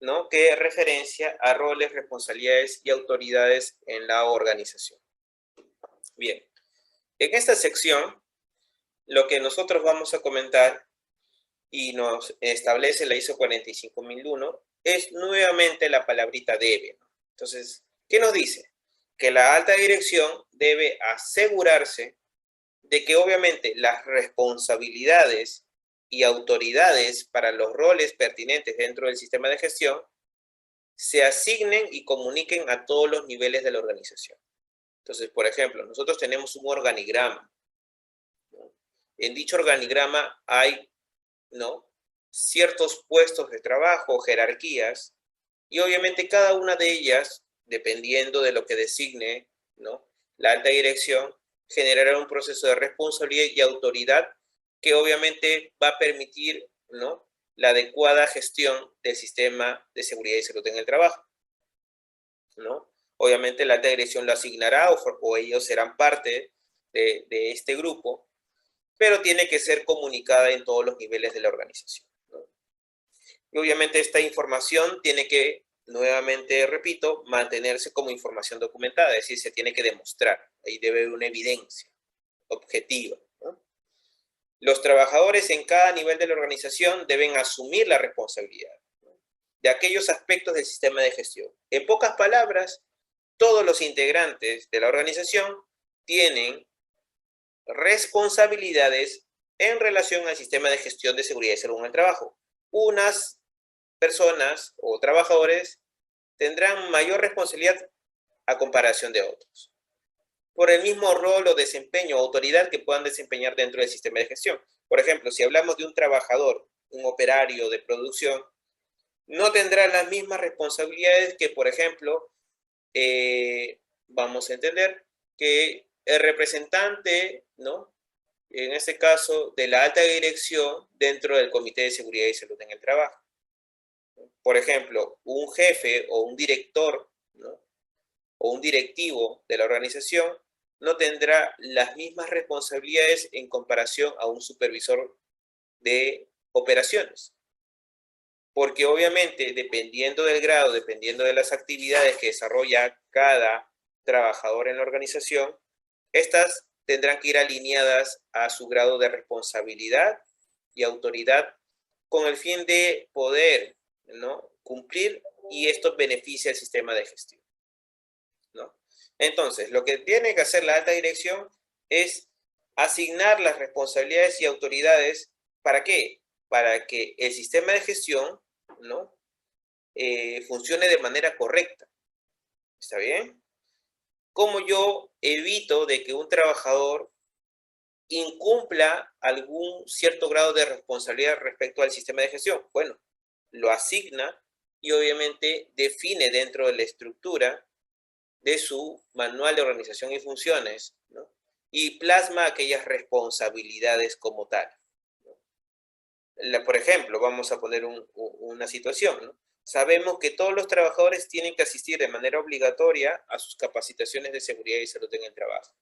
¿no? Que referencia a roles, responsabilidades y autoridades en la organización. Bien, en esta sección, lo que nosotros vamos a comentar y nos establece la ISO 45001 es nuevamente la palabrita debe, ¿no? Entonces, ¿qué nos dice? Que la alta dirección debe asegurarse de que obviamente las responsabilidades y autoridades para los roles pertinentes dentro del sistema de gestión se asignen y comuniquen a todos los niveles de la organización. Entonces, por ejemplo, nosotros tenemos un organigrama, ¿no? En dicho organigrama hay, ¿no?, ciertos puestos de trabajo, jerarquías, y obviamente cada una de ellas, dependiendo de lo que designe, ¿no?, la alta dirección, generará un proceso de responsabilidad y autoridad que obviamente va a permitir, ¿no?, la adecuada gestión del sistema de seguridad y salud en el trabajo, ¿no? Obviamente la alta dirección lo asignará o ellos serán parte de este grupo, pero tiene que ser comunicada en todos los niveles de la organización, ¿no? Y obviamente esta información tiene que, nuevamente repito, mantenerse como información documentada, es decir, se tiene que demostrar, ahí debe haber una evidencia objetiva, ¿no? Los trabajadores en cada nivel de la organización deben asumir la responsabilidad, ¿no?, de aquellos aspectos del sistema de gestión. En pocas palabras, todos los integrantes de la organización tienen responsabilidades en relación al sistema de gestión de seguridad y salud en el trabajo. Unas personas o trabajadores tendrán mayor responsabilidad a comparación de otros, por el mismo rol o desempeño o autoridad que puedan desempeñar dentro del sistema de gestión. Por ejemplo, si hablamos de un trabajador, un operario de producción, no tendrá las mismas responsabilidades que, por ejemplo, vamos a entender que el representante, ¿no?, en este caso, de la alta dirección dentro del Comité de Seguridad y Salud en el Trabajo. Por ejemplo, un jefe o un director, ¿no?, o un directivo de la organización no tendrá las mismas responsabilidades en comparación a un supervisor de operaciones. Porque obviamente, dependiendo del grado, dependiendo de las actividades que desarrolla cada trabajador en la organización, estas tendrán que ir alineadas a su grado de responsabilidad y autoridad con el fin de poder, ¿no?, cumplir, y esto beneficia al sistema de gestión, ¿no? Entonces, lo que tiene que hacer la alta dirección es asignar las responsabilidades y autoridades. ¿Para qué? Para que el sistema de gestión, ¿no?, funcione de manera correcta. ¿Está bien? ¿Cómo yo evito de que un trabajador incumpla algún cierto grado de responsabilidad respecto al sistema de gestión? Bueno, lo asigna y obviamente define dentro de la estructura de su manual de organización y funciones, ¿no?, y plasma aquellas responsabilidades como tal, ¿no? Por ejemplo, vamos a poner una situación, ¿no? Sabemos que todos los trabajadores tienen que asistir de manera obligatoria a sus capacitaciones de seguridad y salud en el trabajo,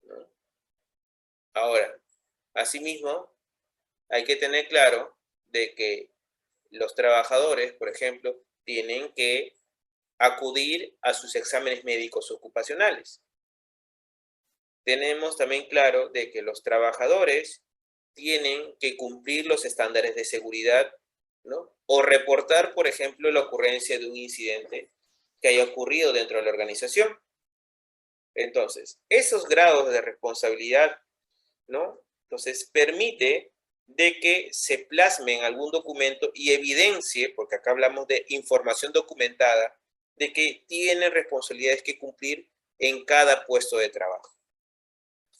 ¿no? Ahora, asimismo, hay que tener claro de que los trabajadores, por ejemplo, tienen que acudir a sus exámenes médicos ocupacionales. Tenemos también claro de que los trabajadores tienen que cumplir los estándares de seguridad, ¿no?, o reportar, por ejemplo, la ocurrencia de un incidente que haya ocurrido dentro de la organización. Entonces, esos grados de responsabilidad, ¿no?, entonces permite de que se plasme en algún documento y evidencie, porque acá hablamos de información documentada, de que tienen responsabilidades que cumplir en cada puesto de trabajo.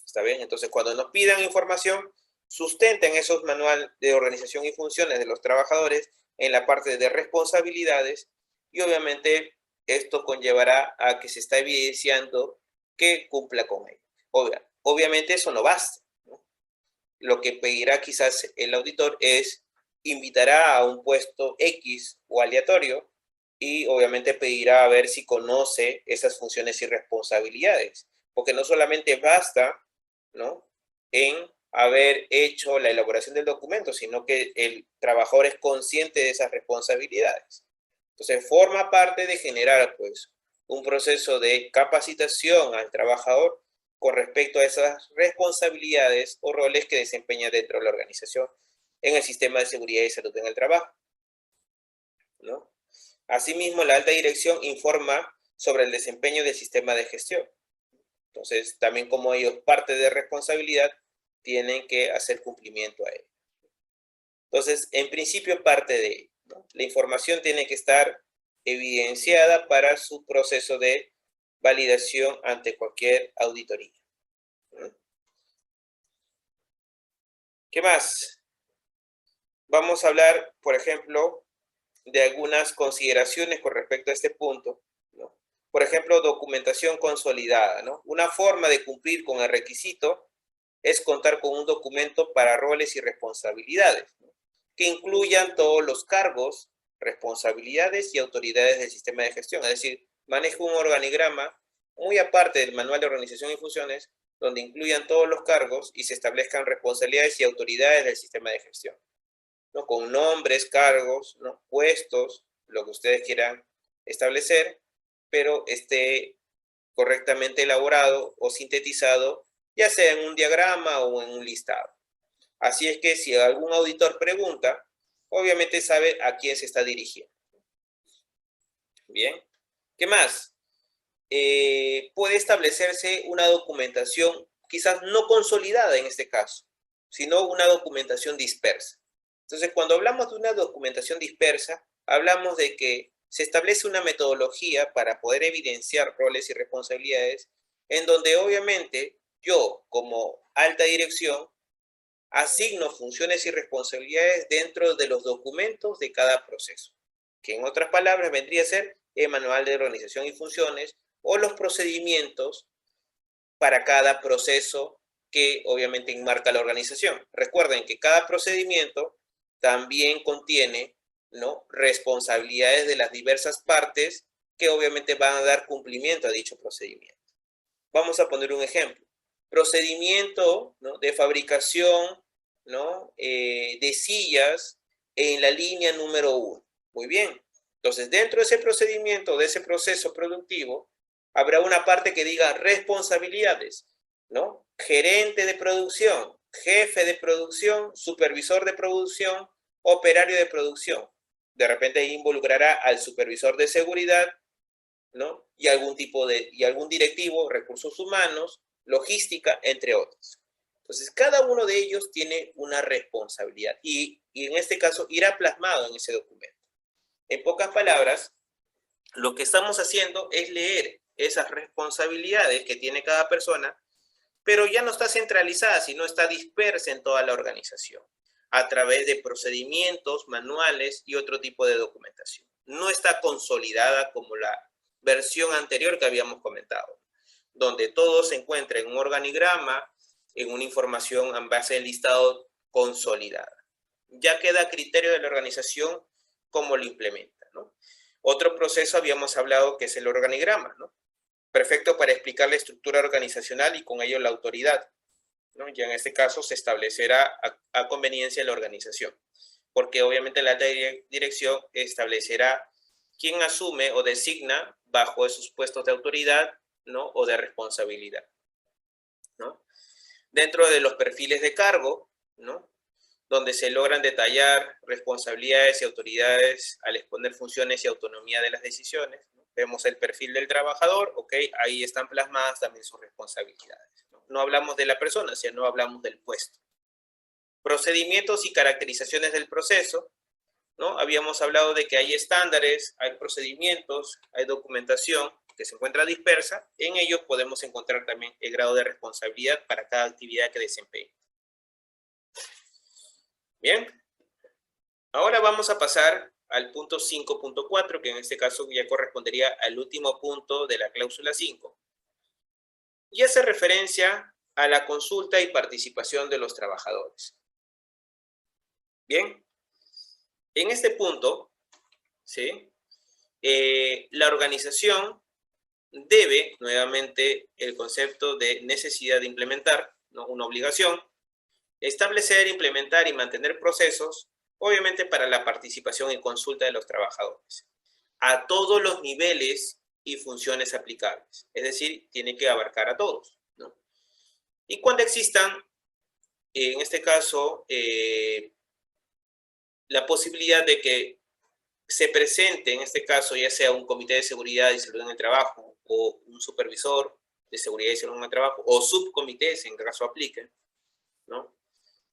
¿Está bien? Entonces, cuando nos pidan información, sustenten esos manuales de organización y funciones de los trabajadores en la parte de responsabilidades, y obviamente esto conllevará a que se está evidenciando que cumpla con ello. Obviamente eso no basta, ¿no? Lo que pedirá quizás el auditor es, invitará a un puesto X o aleatorio y obviamente pedirá a ver si conoce esas funciones y responsabilidades, porque no solamente basta, ¿no?, en haber hecho la elaboración del documento, sino que el trabajador es consciente de esas responsabilidades. Entonces, forma parte de generar, pues, un proceso de capacitación al trabajador con respecto a esas responsabilidades o roles que desempeña dentro de la organización en el sistema de seguridad y salud en el trabajo, ¿no? Asimismo, la alta dirección informa sobre el desempeño del sistema de gestión. Entonces, también como ellos parte de responsabilidad, tienen que hacer cumplimiento a ello. Entonces, en principio parte de ello, ¿no? La información tiene que estar evidenciada para su proceso de validación ante cualquier auditoría. ¿Qué más? Vamos a hablar, por ejemplo, de algunas consideraciones con respecto a este punto, ¿no? Por ejemplo, documentación consolidada, ¿no? Una forma de cumplir con el requisito es contar con un documento para roles y responsabilidades, ¿no? Que incluyan todos los cargos, responsabilidades y autoridades del sistema de gestión. Es decir, manejo un organigrama muy aparte del manual de organización y funciones, donde incluyan todos los cargos y se establezcan responsabilidades y autoridades del sistema de gestión, ¿no? Con nombres, cargos, ¿no? Puestos, lo que ustedes quieran establecer, pero esté correctamente elaborado o sintetizado, ya sea en un diagrama o en un listado. Así es que si algún auditor pregunta, obviamente sabe a quién se está dirigiendo. Bien, ¿qué más? Puede establecerse una documentación quizás no consolidada en este caso, sino una documentación dispersa. Entonces, cuando hablamos de una documentación dispersa, hablamos de que se establece una metodología para poder evidenciar roles y responsabilidades, en donde obviamente yo, como alta dirección, asigno funciones y responsabilidades dentro de los documentos de cada proceso, que en otras palabras vendría a ser el manual de organización y funciones o los procedimientos para cada proceso que obviamente enmarca la organización. Recuerden que cada procedimiento también contiene, ¿no?, responsabilidades de las diversas partes que obviamente van a dar cumplimiento a dicho procedimiento. Vamos a poner un ejemplo. Procedimiento, ¿no?, de fabricación, ¿no?, de sillas en la línea número 1. Muy bien. Entonces, dentro de ese procedimiento, de ese proceso productivo, habrá una parte que diga responsabilidades, ¿no? Gerente de producción, jefe de producción, supervisor de producción, operario de producción. De repente involucrará al supervisor de seguridad, ¿no? Y algún directivo, recursos humanos, logística, entre otros. Entonces, cada uno de ellos tiene una responsabilidad y en este caso irá plasmado en ese documento. En pocas palabras, lo que estamos haciendo es leer esas responsabilidades que tiene cada persona, pero ya no está centralizada, sino está dispersa en toda la organización, a través de procedimientos, manuales y otro tipo de documentación. No está consolidada como la versión anterior que habíamos comentado, donde todo se encuentra en un organigrama, en una información en base al listado consolidada. Ya queda a criterio de la organización cómo lo implementa, ¿no? Otro proceso habíamos hablado que es el organigrama, ¿no? Perfecto para explicar la estructura organizacional y con ello la autoridad, ¿no? Ya en este caso se establecerá a conveniencia la organización, porque obviamente la alta dirección establecerá quién asume o designa bajo esos puestos de autoridad, ¿no?, o de responsabilidad, ¿no? Dentro de los perfiles de cargo, ¿no?, donde se logran detallar responsabilidades y autoridades al exponer funciones y autonomía de las decisiones, ¿no? Vemos el perfil del trabajador, ok, ahí están plasmadas también sus responsabilidades, ¿no? No hablamos de la persona, sino hablamos del puesto. Procedimientos y caracterizaciones del proceso, ¿no? Habíamos hablado de que hay estándares, hay procedimientos, hay documentación que se encuentra dispersa. En ello podemos encontrar también el grado de responsabilidad para cada actividad que desempeñe. Bien, ahora vamos a pasar al punto 5.4, que en este caso ya correspondería al último punto de la cláusula 5. Y hace referencia a la consulta y participación de los trabajadores. Bien, en este punto, ¿sí?, la organización debe, nuevamente, el concepto de necesidad de implementar, ¿no?, una obligación, establecer, implementar y mantener procesos, obviamente para la participación y consulta de los trabajadores, a todos los niveles y funciones aplicables. Es decir, tiene que abarcar a todos, ¿no? Y cuando existan, en este caso, la posibilidad de que se presente, en este caso, ya sea un comité de seguridad y salud en el trabajo, o un supervisor de seguridad y salud en el trabajo, o subcomités, en caso aplique, ¿no?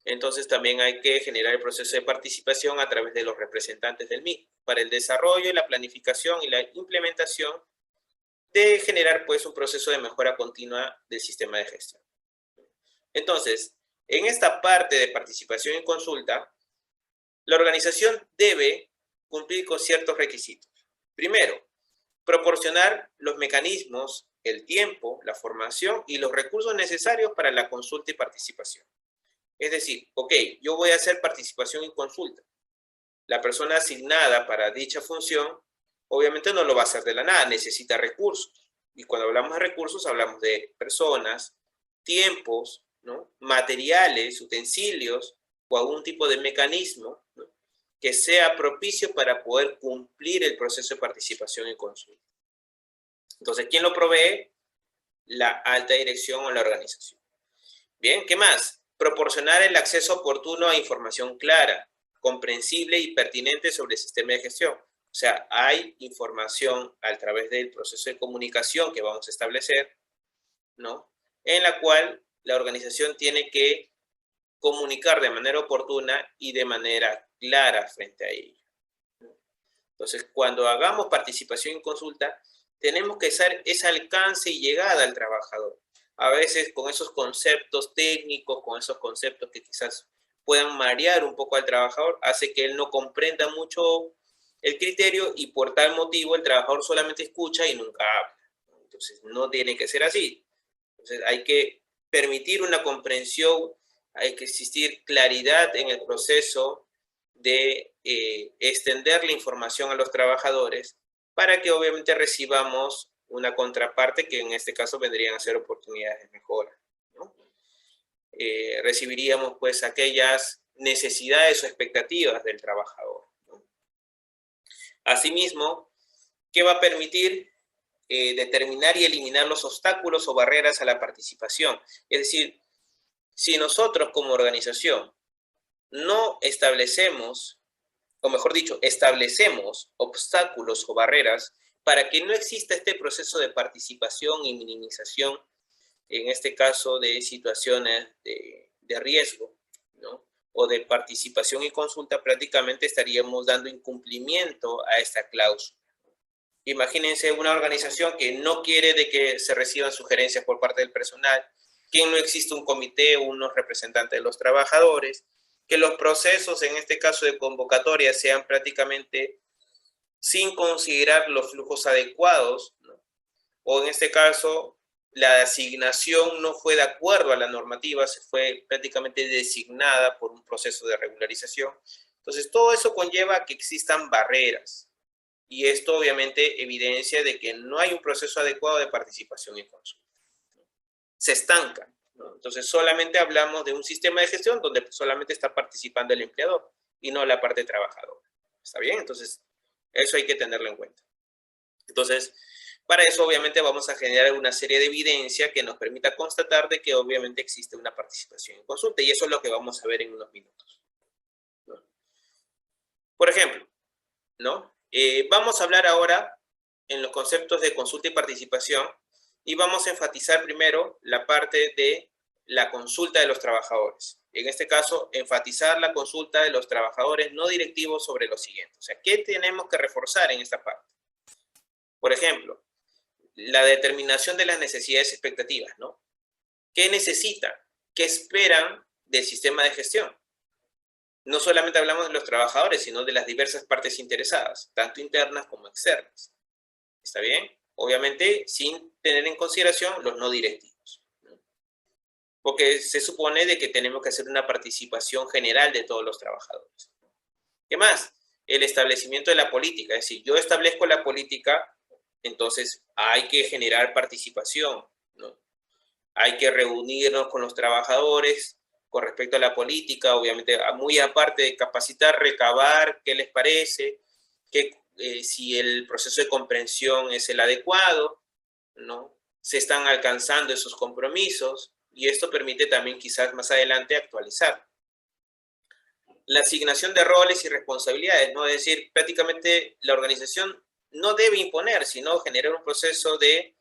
Entonces también hay que generar el proceso de participación a través de los representantes del MIC para el desarrollo, la planificación y la implementación de generar pues un proceso de mejora continua del sistema de gestión. Entonces, en esta parte de participación y consulta, la organización debe cumplir con ciertos requisitos. Primero, proporcionar los mecanismos, el tiempo, la formación y los recursos necesarios para la consulta y participación. Es decir, ok, yo voy a hacer participación y consulta. La persona asignada para dicha función, obviamente no lo va a hacer de la nada, necesita recursos. Y cuando hablamos de recursos, hablamos de personas, tiempos, ¿no? Materiales, utensilios o algún tipo de mecanismo, ¿no?, que sea propicio para poder cumplir el proceso de participación y consulta. Entonces, ¿quién lo provee? La alta dirección o la organización. Bien, ¿qué más? Proporcionar el acceso oportuno a información clara, comprensible y pertinente sobre el sistema de gestión. O sea, hay información a través del proceso de comunicación que vamos a establecer, ¿no?, en la cual la organización tiene que comunicar de manera oportuna y de manera clara frente a ello. Entonces, cuando hagamos participación en consulta, tenemos que hacer ese alcance y llegada al trabajador. A veces con esos conceptos técnicos, con esos conceptos que quizás puedan marear un poco al trabajador, hace que él no comprenda mucho el criterio y por tal motivo el trabajador solamente escucha y nunca habla. Entonces, no tiene que ser así. Entonces, hay que permitir una comprensión, hay que existir claridad en el proceso de extender la información a los trabajadores para que obviamente recibamos una contraparte que en este caso vendrían a ser oportunidades de mejora, ¿no? Recibiríamos pues aquellas necesidades o expectativas del trabajador, ¿no? Asimismo, ¿qué va a permitir? Determinar y eliminar los obstáculos o barreras a la participación. Es decir, si nosotros como organización no establecemos, o mejor dicho, establecemos obstáculos o barreras para que no exista este proceso de participación y minimización, en este caso de situaciones de riesgo, ¿no?, o de participación y consulta, prácticamente estaríamos dando incumplimiento a esta cláusula. Imagínense una organización que no quiere de que se reciban sugerencias por parte del personal, que no existe un comité o unos representantes de los trabajadores, que los procesos, en este caso de convocatoria, sean prácticamente sin considerar los flujos adecuados, ¿no?, o en este caso la asignación no fue de acuerdo a la normativa, se fue prácticamente designada por un proceso de regularización. Entonces, todo eso conlleva que existan barreras. Y esto obviamente evidencia de que no hay un proceso adecuado de participación y consulta. Se estanca, ¿no? Entonces solamente hablamos de un sistema de gestión donde solamente está participando el empleador y no la parte trabajadora. ¿Está bien? Entonces eso hay que tenerlo en cuenta. Entonces, para eso obviamente vamos a generar una serie de evidencia que nos permita constatar de que obviamente existe una participación en consulta, y eso es lo que vamos a ver en unos minutos, ¿no? Por ejemplo, ¿no? Vamos a hablar ahora en los conceptos de consulta y participación y vamos a enfatizar primero la parte de la consulta de los trabajadores. En este caso, enfatizar la consulta de los trabajadores no directivos sobre lo siguiente. O sea, ¿qué tenemos que reforzar en esta parte? Por ejemplo, la determinación de las necesidades y expectativas, ¿no? ¿Qué necesitan? ¿Qué esperan del sistema de gestión? No solamente hablamos de los trabajadores, sino de las diversas partes interesadas, tanto internas como externas. ¿Está bien? Obviamente, sin tener en consideración los no directivos, ¿no? Porque se supone de que tenemos que hacer una participación general de todos los trabajadores. ¿Qué más? El establecimiento de la política. Es decir, yo establezco la política, entonces hay que generar participación, ¿no? Hay que reunirnos con los trabajadores con respecto a la política, obviamente, muy aparte de capacitar, recabar qué les parece, si el proceso de comprensión es el adecuado, ¿no? Se están alcanzando esos compromisos, y esto permite también quizás más adelante actualizar. La asignación de roles y responsabilidades, ¿no? Es decir, prácticamente la organización no debe imponer, sino generar un proceso de,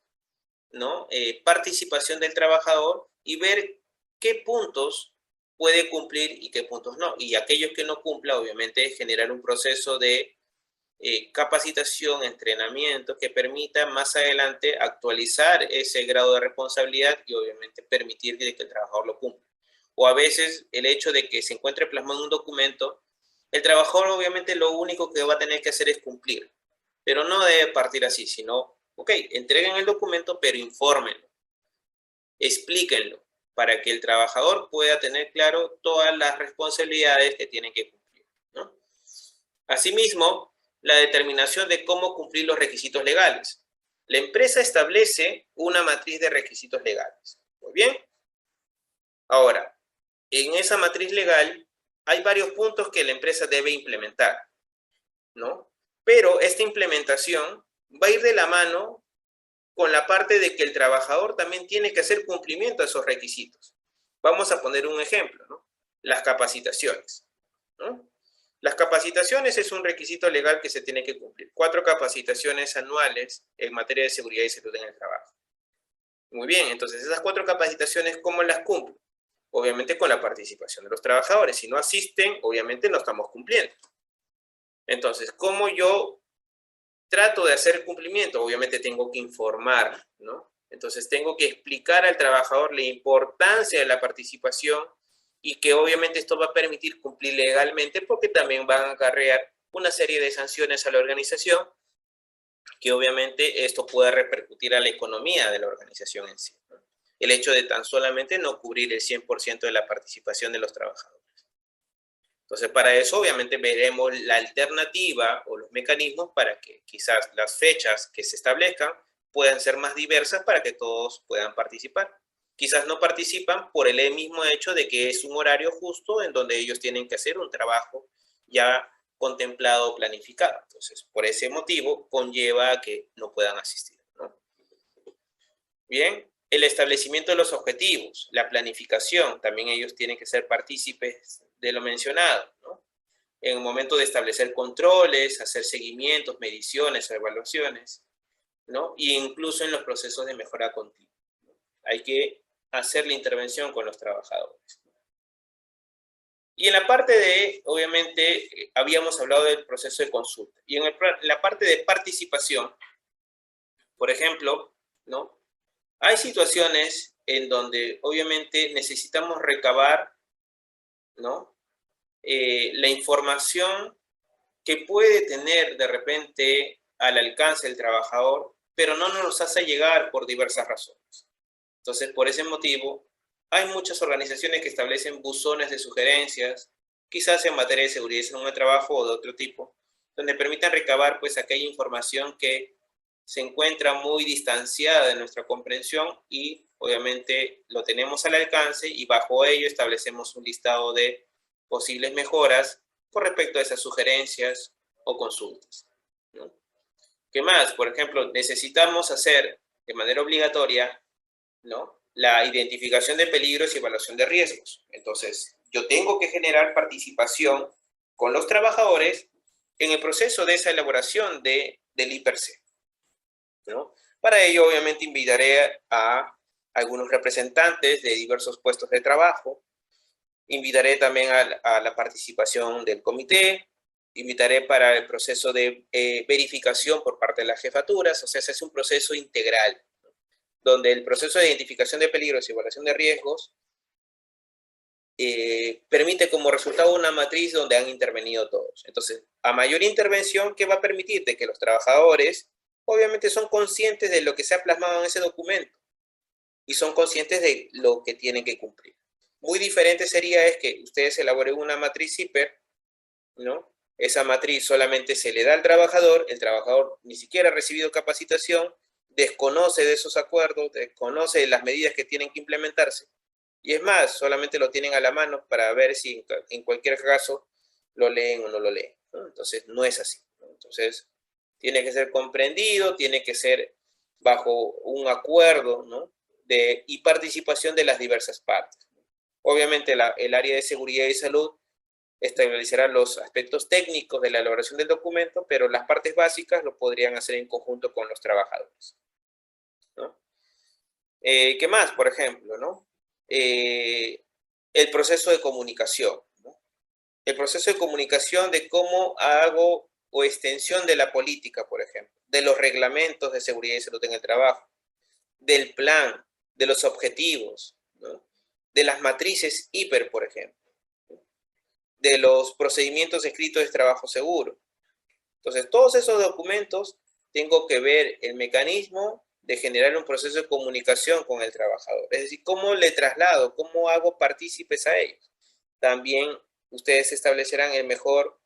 ¿no?, participación del trabajador y ver qué puntos puede cumplir y qué puntos no. Y aquellos que no cumpla, obviamente, generar un proceso de capacitación, entrenamiento que permita más adelante actualizar ese grado de responsabilidad y obviamente permitir que el trabajador lo cumpla. O a veces el hecho de que se encuentre plasmado en un documento, el trabajador obviamente lo único que va a tener que hacer es cumplir, pero no debe partir así, sino, ok, entreguen el documento, pero infórmenlo, explíquenlo, para que el trabajador pueda tener claro todas las responsabilidades que tiene que cumplir, ¿no? Asimismo, la determinación de cómo cumplir los requisitos legales. La empresa establece una matriz de requisitos legales. Muy bien. Ahora, en esa matriz legal hay varios puntos que la empresa debe implementar, ¿no? Pero esta implementación va a ir de la mano con la parte de que el trabajador también tiene que hacer cumplimiento a esos requisitos. Vamos a poner un ejemplo, ¿no? Las capacitaciones, ¿no? Las capacitaciones es un requisito legal que se tiene que cumplir. 4 capacitaciones anuales en materia de seguridad y salud en el trabajo. Muy bien, entonces esas 4 capacitaciones, ¿cómo las cumplo? Obviamente con la participación de los trabajadores. Si no asisten, obviamente no estamos cumpliendo. Entonces, ¿cómo yo trato de hacer el cumplimiento? Obviamente tengo que informar, ¿no? Entonces tengo que explicar al trabajador la importancia de la participación y que obviamente esto va a permitir cumplir legalmente porque también van a acarrear una serie de sanciones a la organización que obviamente esto puede repercutir a la economía de la organización en sí, ¿no? El hecho de tan solamente no cubrir el 100% de la participación de los trabajadores. Entonces, para eso obviamente veremos la alternativa o los mecanismos para que quizás las fechas que se establezcan puedan ser más diversas para que todos puedan participar. Quizás no participan por el mismo hecho de que es un horario justo en donde ellos tienen que hacer un trabajo ya contemplado o planificado. Entonces, por ese motivo, conlleva a que no puedan asistir, ¿no? Bien, el establecimiento de los objetivos, la planificación, también ellos tienen que ser partícipes de lo mencionado, ¿no? En el momento de establecer controles, hacer seguimientos, mediciones o evaluaciones, ¿no? E incluso en los procesos de mejora continua, ¿no? Hay que hacer la intervención con los trabajadores. Y en la parte de, obviamente, habíamos hablado del proceso de consulta. Y en la parte de participación, por ejemplo, ¿no? Hay situaciones en donde, obviamente, necesitamos recabar, ¿no? La información que puede tener de repente al alcance del trabajador, pero no nos hace llegar por diversas razones. Entonces, por ese motivo, hay muchas organizaciones que establecen buzones de sugerencias, quizás en materia de seguridad y salud en el trabajo o de otro tipo, donde permitan recabar pues aquella información que se encuentra muy distanciada de nuestra comprensión y obviamente lo tenemos al alcance y bajo ello establecemos un listado de posibles mejoras con respecto a esas sugerencias o consultas, ¿no? ¿Qué más? Por ejemplo, necesitamos hacer de manera obligatoria, ¿no?, la identificación de peligros y evaluación de riesgos. Entonces, yo tengo que generar participación con los trabajadores en el proceso de esa elaboración del IPRC, ¿no? Para ello, obviamente, invitaré a algunos representantes de diversos puestos de trabajo, invitaré también a la participación del comité, invitaré para el proceso de verificación por parte de las jefaturas, o sea, se hace un proceso integral, donde el proceso de identificación de peligros y evaluación de riesgos permite como resultado una matriz donde han intervenido todos. Entonces, a mayor intervención, ¿qué va a permitir? De que los trabajadores obviamente son conscientes de lo que se ha plasmado en ese documento y son conscientes de lo que tienen que cumplir. Muy diferente sería es que ustedes elaboren una matriz CIPER, ¿no? Esa matriz solamente se le da al trabajador, el trabajador ni siquiera ha recibido capacitación, desconoce de esos acuerdos, desconoce de las medidas que tienen que implementarse. Y es más, solamente lo tienen a la mano para ver si en cualquier caso lo leen o no lo leen, ¿no? Entonces, no es así, ¿no? Entonces, tiene que ser comprendido, tiene que ser bajo un acuerdo, ¿no?, y participación de las diversas partes. Obviamente, el área de seguridad y salud establecerá los aspectos técnicos de la elaboración del documento, pero las partes básicas lo podrían hacer en conjunto con los trabajadores, ¿no? ¿Qué más? Por ejemplo, ¿no? El proceso de comunicación, ¿no? El proceso de comunicación de cómo hago o extensión de la política, por ejemplo, de los reglamentos de seguridad y salud en el trabajo, del plan, de los objetivos, ¿no? De las matrices hiper, por ejemplo, de los procedimientos escritos de trabajo seguro. Entonces, todos esos documentos tengo que ver el mecanismo de generar un proceso de comunicación con el trabajador. Es decir, cómo le traslado, cómo hago partícipes a ellos. También ustedes establecerán el mejor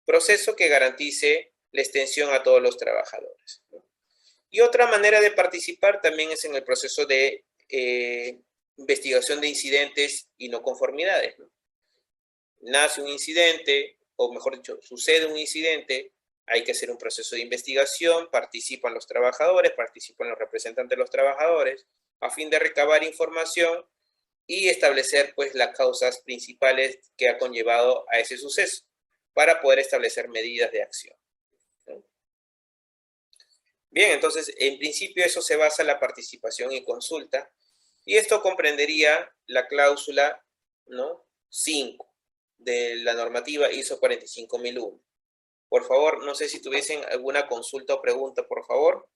proceso que garantice la extensión a todos los trabajadores, ¿no? Y otra manera de participar también es en el proceso de investigación de incidentes y no conformidades, ¿no? Nace un incidente, o mejor dicho, sucede un incidente, hay que hacer un proceso de investigación, participan los trabajadores, participan los representantes de los trabajadores, a fin de recabar información y establecer pues las causas principales que ha conllevado a ese suceso, para poder establecer medidas de acción, ¿no? Bien, entonces, en principio eso se basa en la participación y consulta, y esto comprendería la cláusula, ¿no?, 5 de la normativa ISO 45001. Por favor, no sé si tuviesen alguna consulta o pregunta, por favor.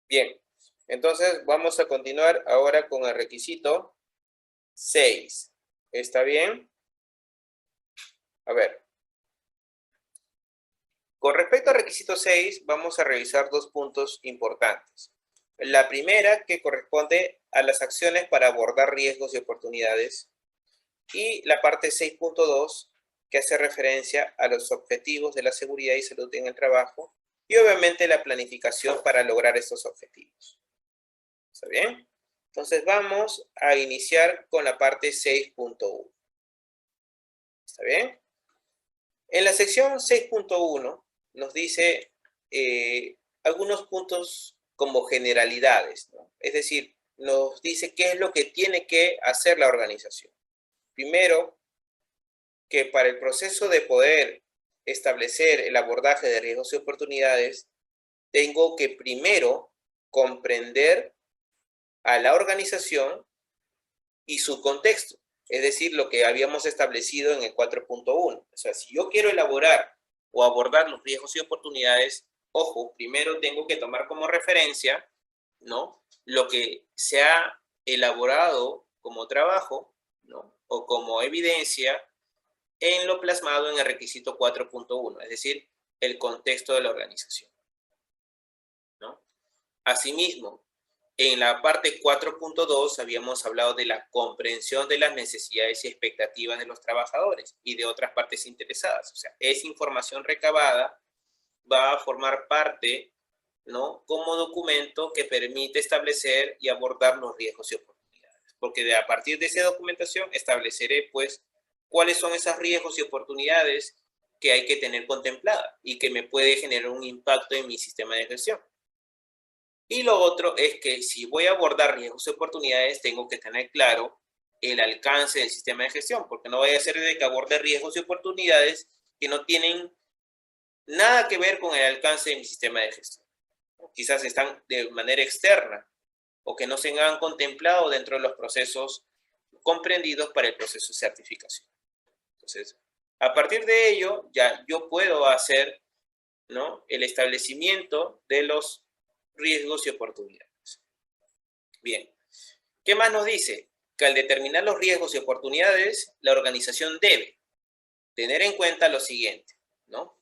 Bien, entonces vamos a continuar ahora con el requisito 6. ¿Está bien? A ver. Con respecto al requisito 6, vamos a revisar dos puntos importantes. La primera, que corresponde a las acciones para abordar riesgos y oportunidades. Y la parte 6.2, que hace referencia a los objetivos de la seguridad y salud en el trabajo. Y obviamente la planificación para lograr estos objetivos. ¿Está bien? Entonces vamos a iniciar con la parte 6.1. ¿Está bien? En la sección 6.1 nos dice algunos puntos como generalidades, ¿no? Es decir, nos dice qué es lo que tiene que hacer la organización. Primero, que para el proceso de poder establecer el abordaje de riesgos y oportunidades, tengo que primero comprender a la organización y su contexto, es decir, lo que habíamos establecido en el 4.1. O sea, si yo quiero elaborar o abordar los riesgos y oportunidades, ojo, primero tengo que tomar como referencia, ¿no?, lo que se ha elaborado como trabajo, ¿no?, o como evidencia en lo plasmado en el requisito 4.1, es decir, el contexto de la organización, ¿no? Asimismo, en la parte 4.2 habíamos hablado de la comprensión de las necesidades y expectativas de los trabajadores y de otras partes interesadas. O sea, esa información recabada va a formar parte, ¿no?, como documento que permite establecer y abordar los riesgos y oportunidades. Porque a partir de esa documentación estableceré, pues, cuáles son esos riesgos y oportunidades que hay que tener contemplada y que me puede generar un impacto en mi sistema de gestión. Y lo otro es que si voy a abordar riesgos y oportunidades, tengo que tener claro el alcance del sistema de gestión, porque no vaya a ser de que aborde riesgos y oportunidades que no tienen nada que ver con el alcance de mi sistema de gestión. Quizás están de manera externa o que no se han contemplado dentro de los procesos comprendidos para el proceso de certificación. Entonces, a partir de ello, ya yo puedo hacer, ¿no?, el establecimiento de los riesgos y oportunidades. Bien, ¿qué más nos dice? Que al determinar los riesgos y oportunidades, la organización debe tener en cuenta lo siguiente, ¿no?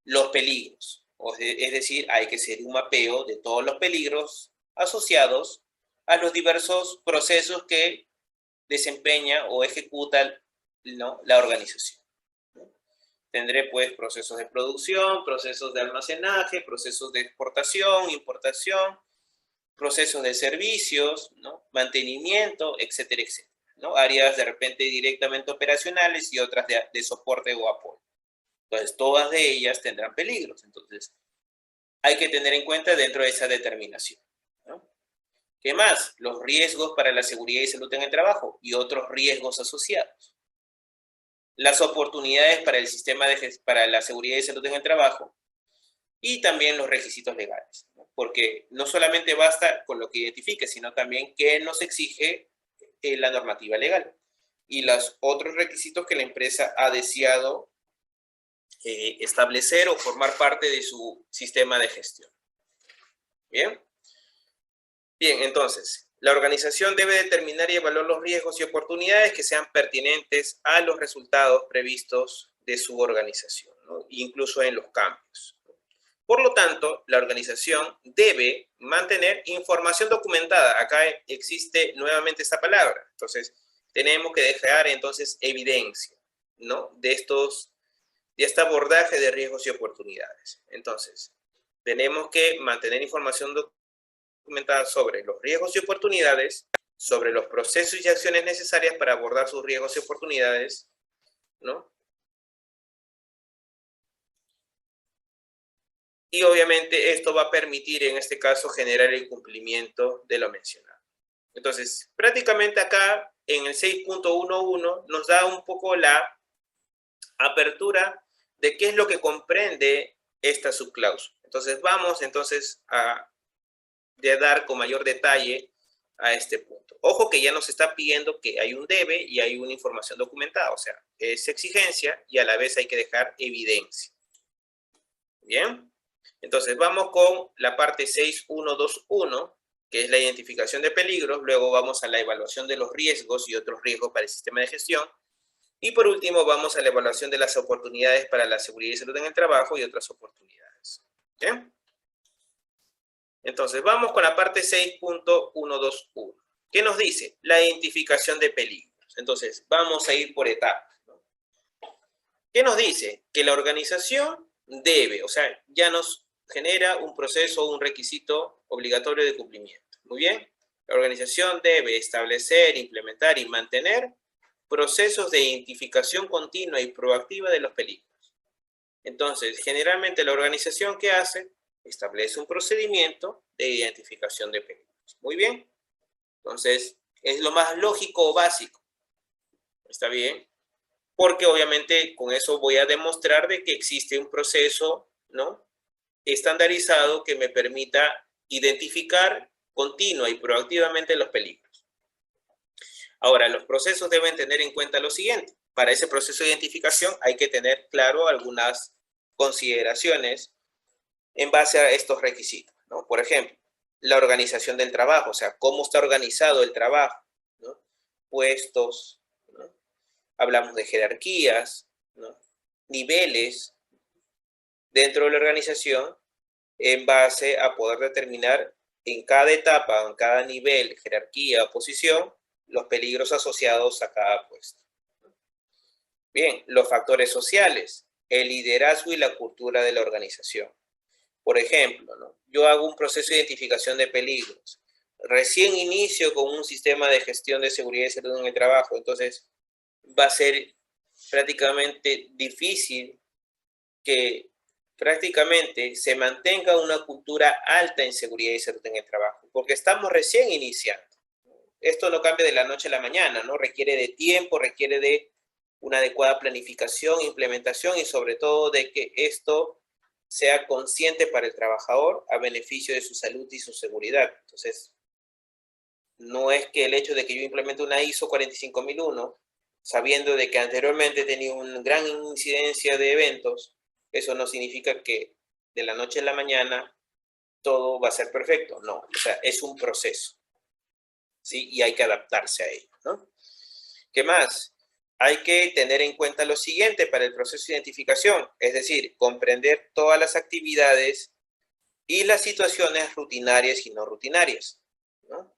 Los peligros, es decir, hay que hacer un mapeo de todos los peligros asociados a los diversos procesos que desempeña o ejecuta, ¿no?, la organización. Tendré pues procesos de producción, procesos de almacenaje, procesos de exportación, importación, procesos de servicios, ¿no?, mantenimiento, etcétera, etcétera, ¿no? Áreas de repente directamente operacionales y otras de soporte o apoyo. Entonces, todas de ellas tendrán peligros. Entonces, hay que tener en cuenta dentro de esa determinación, ¿no? ¿Qué más? Los riesgos para la seguridad y salud en el trabajo y otros riesgos asociados. Las oportunidades para el sistema para la seguridad y salud en el trabajo y también los requisitos legales, ¿no? Porque no solamente basta con lo que identifique, sino también qué nos exige la normativa legal y los otros requisitos que la empresa ha deseado establecer o formar parte de su sistema de gestión. Bien. Bien, entonces, la organización debe determinar y evaluar los riesgos y oportunidades que sean pertinentes a los resultados previstos de su organización, ¿no? Incluso en los cambios. Por lo tanto, la organización debe mantener información documentada. Acá existe nuevamente esta palabra. Entonces, tenemos que dejar entonces evidencia, ¿no? de este abordaje de riesgos y oportunidades. Entonces, tenemos que mantener información documentada sobre los riesgos y oportunidades, sobre los procesos y acciones necesarias para abordar sus riesgos y oportunidades, ¿no? Y obviamente esto va a permitir en este caso generar el cumplimiento de lo mencionado. Entonces, prácticamente acá en el 6.11 nos da un poco la apertura de qué es lo que comprende esta subcláusula. Entonces, vamos entonces a dar con mayor detalle a este punto. Ojo que ya nos está pidiendo que hay un debe y hay una información documentada, o sea, es exigencia y a la vez hay que dejar evidencia. Bien. Entonces, vamos con la parte 6.121, que es la identificación de peligros. Luego vamos a la evaluación de los riesgos y otros riesgos para el sistema de gestión. Y por último, vamos a la evaluación de las oportunidades para la seguridad y salud en el trabajo y otras oportunidades. ¿Bien? Entonces, vamos con la parte 6.121. ¿Qué nos dice? La identificación de peligros. Entonces, vamos a ir por etapas, ¿no? ¿Qué nos dice? Que la organización debe, o sea, ya nos genera un proceso o un requisito obligatorio de cumplimiento. Muy bien. La organización debe establecer, implementar y mantener procesos de identificación continua y proactiva de los peligros. Entonces, generalmente la organización, ¿qué hace? Establece un procedimiento de identificación de peligros. Muy bien. Entonces, es lo más lógico o básico. ¿Está bien? Porque obviamente con eso voy a demostrar de que existe un proceso, ¿no?, estandarizado que me permita identificar continua y proactivamente los peligros. Ahora, los procesos deben tener en cuenta lo siguiente. Para ese proceso de identificación hay que tener claro algunas consideraciones en base a estos requisitos, ¿no? Por ejemplo, la organización del trabajo, o sea, cómo está organizado el trabajo, ¿no? Puestos, ¿no? Hablamos de jerarquías, ¿no? Niveles dentro de la organización en base a poder determinar en cada etapa, en cada nivel, jerarquía o posición, los peligros asociados a cada puesto. Bien, los factores sociales, el liderazgo y la cultura de la organización. Por ejemplo, ¿no?, yo hago un proceso de identificación de peligros. Recién inicio con un sistema de gestión de seguridad y salud en el trabajo, entonces va a ser prácticamente difícil que prácticamente se mantenga una cultura alta en seguridad y salud en el trabajo, porque estamos recién iniciando. Esto no cambia de la noche a la mañana, ¿no? Requiere de tiempo, requiere de una adecuada planificación, implementación y sobre todo de que esto sea consciente para el trabajador a beneficio de su salud y su seguridad. Entonces, no es que el hecho de que yo implemente una ISO 45001, sabiendo de que anteriormente tenía una gran incidencia de eventos, eso no significa que de la noche a la mañana todo va a ser perfecto. No, o sea, es un proceso, ¿sí? Y hay que adaptarse a ello, ¿no? ¿Qué más? Hay que tener en cuenta lo siguiente para el proceso de identificación, es decir, comprender todas las actividades y las situaciones rutinarias y no rutinarias, ¿no?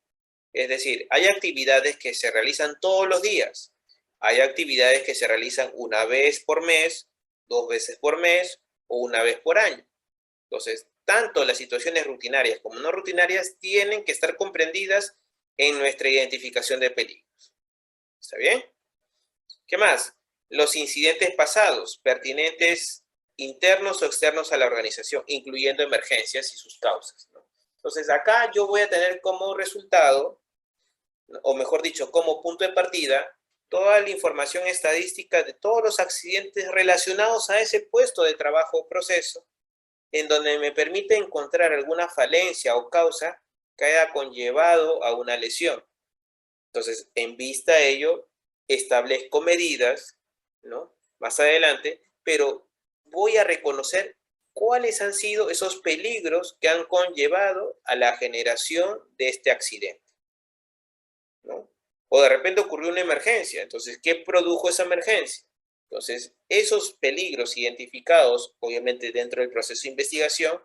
Es decir, hay actividades que se realizan todos los días, hay actividades que se realizan una vez por mes, 2 veces por mes o una vez por año. Entonces, tanto las situaciones rutinarias como no rutinarias tienen que estar comprendidas en nuestra identificación de peligros. ¿Está bien? ¿Qué más? Los incidentes pasados, pertinentes internos o externos a la organización, incluyendo emergencias y sus causas, ¿no? Entonces, acá yo voy a tener como resultado, o mejor dicho, como punto de partida, toda la información estadística de todos los accidentes relacionados a ese puesto de trabajo o proceso, en donde me permite encontrar alguna falencia o causa que haya conllevado a una lesión. Entonces, en vista de ello, establezco medidas, ¿no? Más adelante, pero voy a reconocer cuáles han sido esos peligros que han conllevado a la generación de este accidente, ¿no? O de repente ocurrió una emergencia, entonces, ¿qué produjo esa emergencia? Entonces, esos peligros identificados, obviamente dentro del proceso de investigación,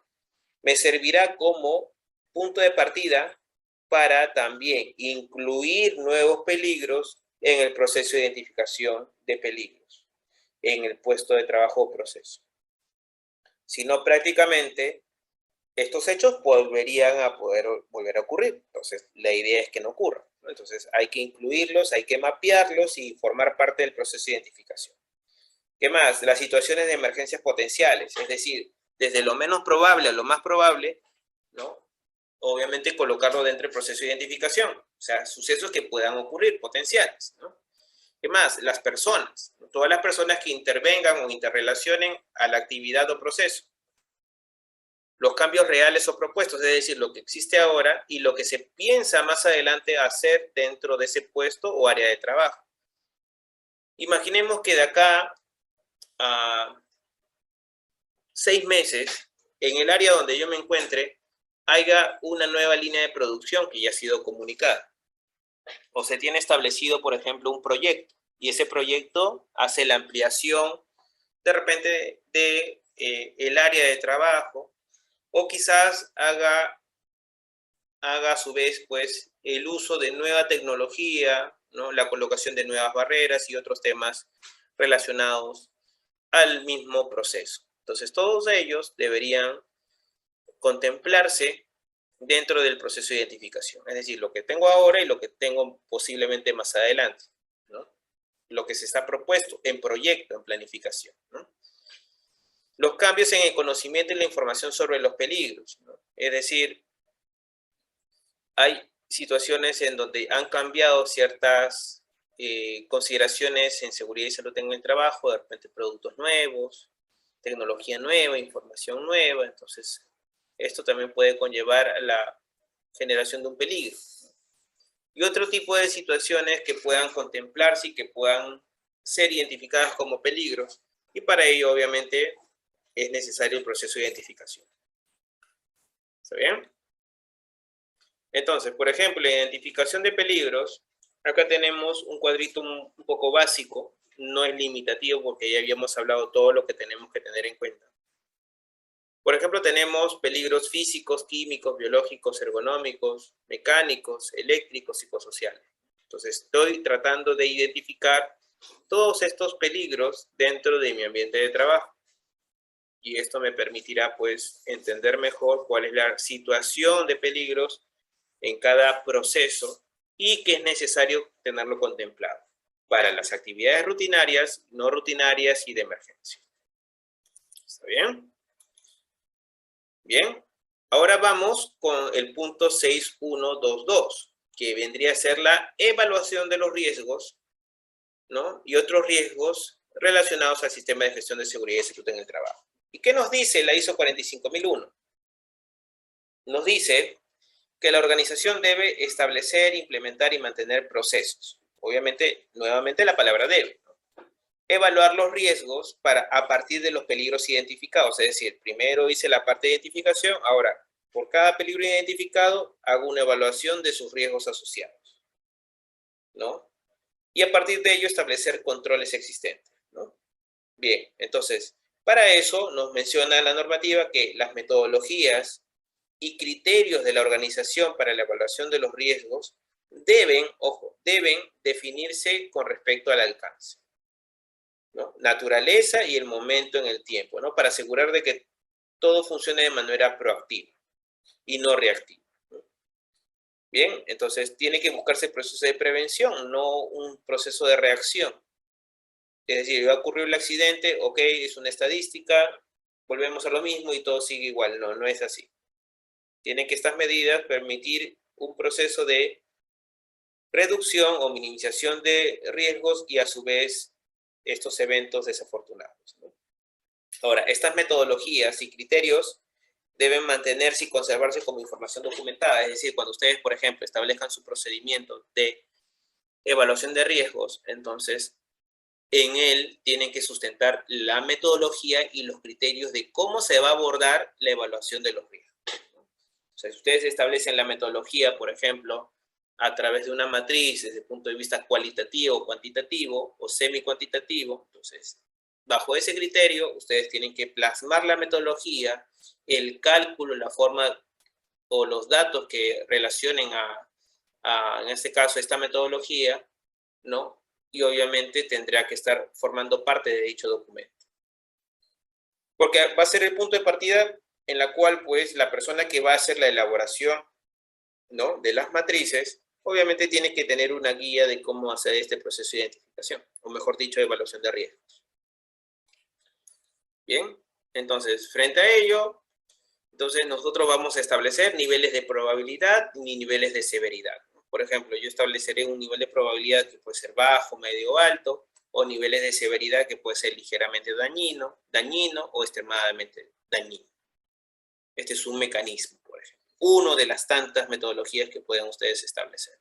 me servirá como punto de partida para también incluir nuevos peligros en el proceso de identificación de peligros, en el puesto de trabajo o proceso. Si no, prácticamente estos hechos volverían a poder volver a ocurrir. Entonces, la idea es que no ocurra, ¿no? Entonces, hay que incluirlos, hay que mapearlos y formar parte del proceso de identificación. ¿Qué más? Las situaciones de emergencias potenciales, es decir, desde lo menos probable a lo más probable, ¿no? Obviamente colocarlo dentro del proceso de identificación, o sea, sucesos que puedan ocurrir, potenciales, ¿no? ¿Qué más? Las personas, ¿no? Todas las personas que intervengan o interrelacionen a la actividad o proceso. Los cambios reales o propuestos, es decir, lo que existe ahora y lo que se piensa más adelante hacer dentro de ese puesto o área de trabajo. Imaginemos que de acá a 6 meses, en el área donde yo me encuentre, haya una nueva línea de producción que ya ha sido comunicada. O se tiene establecido, por ejemplo, un proyecto, y ese proyecto hace la ampliación de repente de el área de trabajo, o quizás haga a su vez pues el uso de nueva tecnología, ¿no? La colocación de nuevas barreras y otros temas relacionados al mismo proceso. Entonces, todos ellos deberían contemplarse dentro del proceso de identificación. Es decir, lo que tengo ahora y lo que tengo posiblemente más adelante, ¿no? Lo que se está propuesto en proyecto, en planificación, ¿no? Los cambios en el conocimiento y la información sobre los peligros, ¿no? Es decir, hay situaciones en donde han cambiado ciertas consideraciones en seguridad y salud en el trabajo, de repente productos nuevos, tecnología nueva, información nueva, entonces esto también puede conllevar a la generación de un peligro. Y otro tipo de situaciones que puedan contemplarse y que puedan ser identificadas como peligros, y para ello obviamente es necesario el proceso de identificación. ¿Está bien? Entonces, por ejemplo, la identificación de peligros, acá tenemos un cuadrito un poco básico, no es limitativo porque ya habíamos hablado todo lo que tenemos que tener en cuenta. Por ejemplo, tenemos peligros físicos, químicos, biológicos, ergonómicos, mecánicos, eléctricos, psicosociales. Entonces, estoy tratando de identificar todos estos peligros dentro de mi ambiente de trabajo. Y esto me permitirá, pues, entender mejor cuál es la situación de peligros en cada proceso y que es necesario tenerlo contemplado para las actividades rutinarias, no rutinarias y de emergencia. ¿Está bien? Bien. Ahora vamos con el punto 6122, que vendría a ser la evaluación de los riesgos, ¿no? Y otros riesgos relacionados al sistema de gestión de seguridad y salud en el trabajo. ¿Y qué nos dice la ISO 45001? Nos dice que la organización debe establecer, implementar y mantener procesos. Obviamente, nuevamente la palabra debe, ¿no? Evaluar los riesgos a partir de los peligros identificados. Es decir, primero hice la parte de identificación, ahora, por cada peligro identificado, hago una evaluación de sus riesgos asociados, ¿no? Y a partir de ello, establecer controles existentes, ¿no? Bien, entonces, para eso nos menciona la normativa que las metodologías y criterios de la organización para la evaluación de los riesgos deben, ojo, deben definirse con respecto al alcance, ¿no? Naturaleza y el momento en el tiempo, ¿no? Para asegurar de que todo funcione de manera proactiva y no reactiva, ¿no? Bien, entonces tiene que buscarse el proceso de prevención, no un proceso de reacción. Es decir, va a ocurrir el accidente, ok, es una estadística, volvemos a lo mismo y todo sigue igual. No, no es así. Tienen que estas medidas permitir un proceso de reducción o minimización de riesgos y a su vez estos eventos desafortunados, ¿no? Ahora, estas metodologías y criterios deben mantenerse y conservarse como información documentada. Es decir, cuando ustedes, por ejemplo, establezcan su procedimiento de evaluación de riesgos, entonces en él tienen que sustentar la metodología y los criterios de cómo se va a abordar la evaluación de los riesgos. O sea, si ustedes establecen la metodología, por ejemplo, a través de una matriz desde el punto de vista cualitativo, cuantitativo o semi-cuantitativo, entonces, bajo ese criterio, ustedes tienen que plasmar la metodología, el cálculo, la forma o los datos que relacionen en este caso, esta metodología, ¿no? Y obviamente tendrá que estar formando parte de dicho documento. Porque va a ser el punto de partida en la cual, pues, la persona que va a hacer la elaboración, ¿no?, de las matrices, obviamente tiene que tener una guía de cómo hacer este proceso de identificación, o mejor dicho, de evaluación de riesgos. Bien, entonces, frente a ello, entonces nosotros vamos a establecer niveles de probabilidad y niveles de severidad. Por ejemplo, yo estableceré un nivel de probabilidad que puede ser bajo, medio o alto, o niveles de severidad que puede ser ligeramente dañino o extremadamente dañino. Este es un mecanismo, por ejemplo. Uno de las tantas metodologías que pueden ustedes establecer.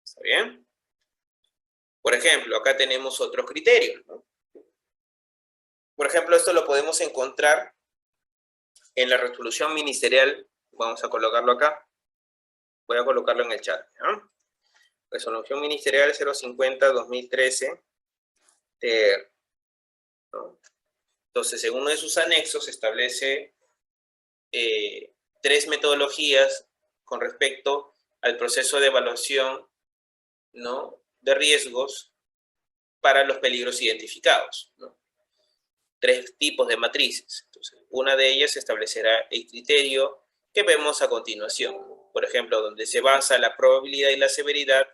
¿Está bien? Por ejemplo, acá tenemos otros criterios, ¿no? Por ejemplo, esto lo podemos encontrar en la resolución ministerial. Vamos a colocarlo acá. Voy a colocarlo en el chat, ¿no? Resolución ministerial 050-2013 TR, ¿no? Entonces, en uno de sus anexos establece 3 metodologías con respecto al proceso de evaluación, ¿no?, de riesgos para los peligros identificados, ¿no? 3 tipos de matrices. Entonces, una de ellas establecerá el criterio que vemos a continuación. Por ejemplo, donde se basa la probabilidad y la severidad,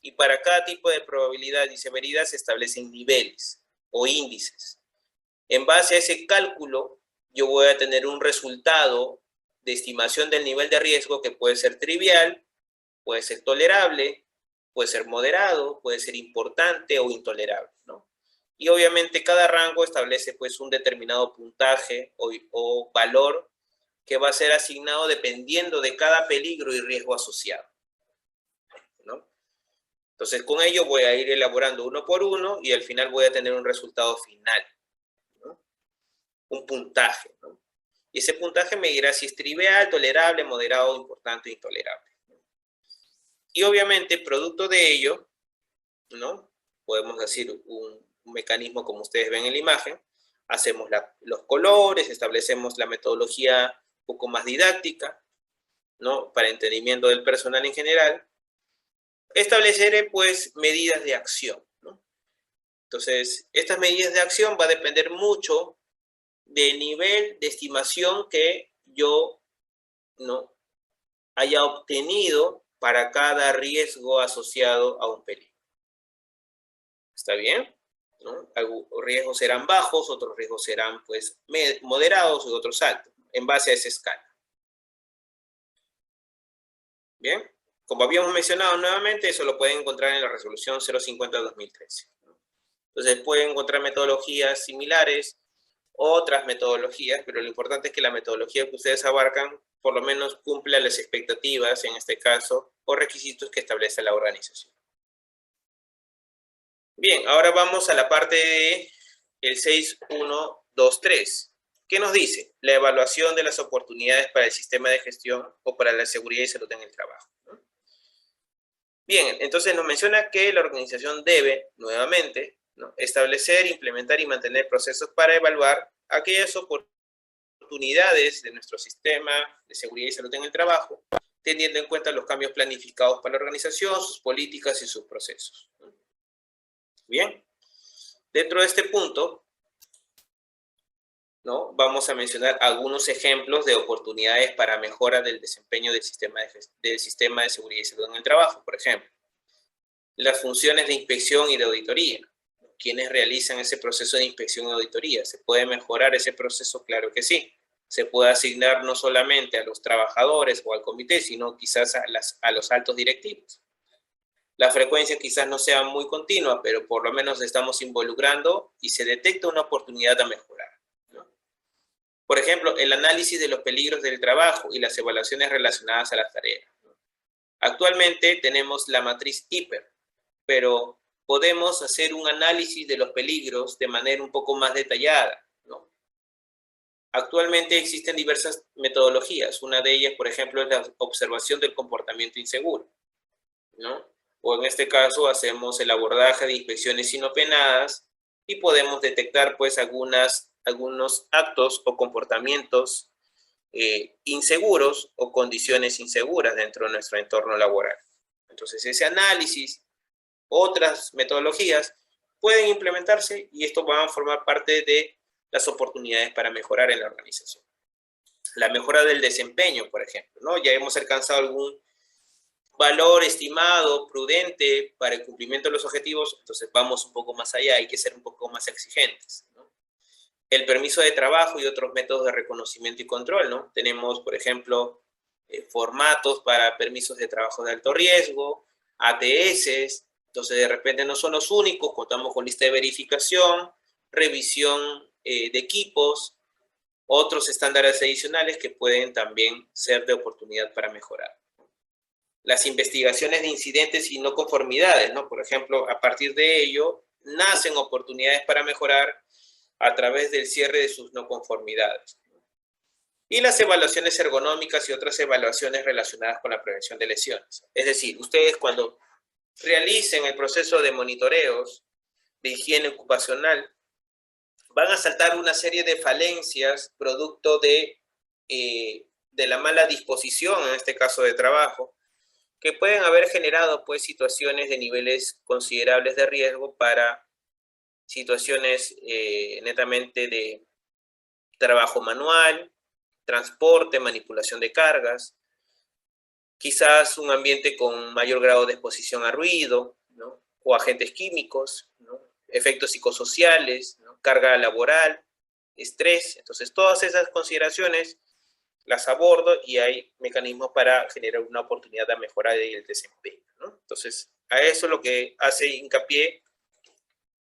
y para cada tipo de probabilidad y severidad se establecen niveles o índices. En base a ese cálculo, yo voy a tener un resultado de estimación del nivel de riesgo que puede ser trivial, puede ser tolerable, puede ser moderado, puede ser importante o intolerable, ¿no? Y obviamente cada rango establece, pues, un determinado puntaje o valor que va a ser asignado dependiendo de cada peligro y riesgo asociado, ¿no? Entonces, con ello voy a ir elaborando uno por uno y al final voy a tener un resultado final, ¿no?, un puntaje, ¿no? Y ese puntaje me dirá si es trivial, tolerable, moderado, importante o intolerable. Y obviamente, producto de ello, ¿no?, podemos decir un mecanismo como ustedes ven en la imagen, hacemos los colores, establecemos la metodología un poco más didáctica, ¿no?, para entendimiento del personal en general. Estableceré, pues, medidas de acción, ¿no? Entonces, estas medidas de acción va a depender mucho del nivel de estimación que yo, ¿no?, haya obtenido para cada riesgo asociado a un peligro. ¿Está bien? ¿No? Algunos riesgos serán bajos, otros riesgos serán, pues, moderados y otros altos, en base a esa escala. Bien, como habíamos mencionado nuevamente, eso lo pueden encontrar en la resolución 050-2013. Entonces pueden encontrar metodologías similares, otras metodologías, pero lo importante es que la metodología que ustedes abarcan por lo menos cumpla las expectativas, en este caso, o requisitos que establece la organización. Bien, ahora vamos a la parte del 6123. ¿Qué nos dice? La evaluación de las oportunidades para el sistema de gestión o para la seguridad y salud en el trabajo, ¿no? Bien, entonces nos menciona que la organización debe, nuevamente, ¿no?, establecer, implementar y mantener procesos para evaluar aquellas oportunidades de nuestro sistema de seguridad y salud en el trabajo, teniendo en cuenta los cambios planificados para la organización, sus políticas y sus procesos, ¿no? Bien, dentro de este punto, ¿no?, vamos a mencionar algunos ejemplos de oportunidades para mejora del desempeño del sistema de seguridad y salud en el trabajo. Por ejemplo, las funciones de inspección y de auditoría. ¿Quiénes realizan ese proceso de inspección y auditoría? ¿Se puede mejorar ese proceso? Claro que sí. se puede asignar no solamente a los trabajadores o al comité, sino quizás a los altos directivos. La frecuencia quizás no sea muy continua, pero por lo menos estamos involucrando y se detecta una oportunidad a mejorar, ¿no? Por ejemplo, el análisis de los peligros del trabajo y las evaluaciones relacionadas a las tareas. Actualmente tenemos la matriz HIPER, pero podemos hacer un análisis de los peligros de manera un poco más detallada, ¿no? Actualmente existen diversas metodologías. Una de ellas, por ejemplo, es la observación del comportamiento inseguro, ¿no? O en este caso hacemos el abordaje de inspecciones inopenadas y podemos detectar pues algunos actos o comportamientos inseguros o condiciones inseguras dentro de nuestro entorno laboral. Entonces ese análisis, otras metodologías pueden implementarse y esto va a formar parte de las oportunidades para mejorar en la organización. La mejora del desempeño, por ejemplo, ¿no? Ya hemos alcanzado algún valor estimado, prudente para el cumplimiento de los objetivos, entonces vamos un poco más allá, hay que ser un poco más exigentes, ¿no? El permiso de trabajo y otros métodos de reconocimiento y control, ¿no? Tenemos, por ejemplo, formatos para permisos de trabajo de alto riesgo, ATS, entonces de repente no son los únicos, contamos con lista de verificación, revisión de equipos, otros estándares adicionales que pueden también ser de oportunidad para mejorar. Las investigaciones de incidentes y no conformidades, ¿no? Por ejemplo, a partir de ello, nacen oportunidades para mejorar a través del cierre de sus no conformidades. Y las evaluaciones ergonómicas y otras evaluaciones relacionadas con la prevención de lesiones. Es decir, ustedes cuando realicen el proceso de monitoreos de higiene ocupacional, van a saltar una serie de falencias producto de la mala disposición, en este caso de trabajo, que pueden haber generado pues situaciones de niveles considerables de riesgo para situaciones netamente de trabajo manual, transporte, manipulación de cargas, quizás un ambiente con mayor grado de exposición a ruido, ¿no? O agentes químicos, ¿no? Efectos psicosociales, ¿no? Carga laboral, estrés. Entonces, todas esas consideraciones las abordo y hay mecanismos para generar una oportunidad de mejorar el desempeño, ¿no? Entonces, a eso es lo que hace hincapié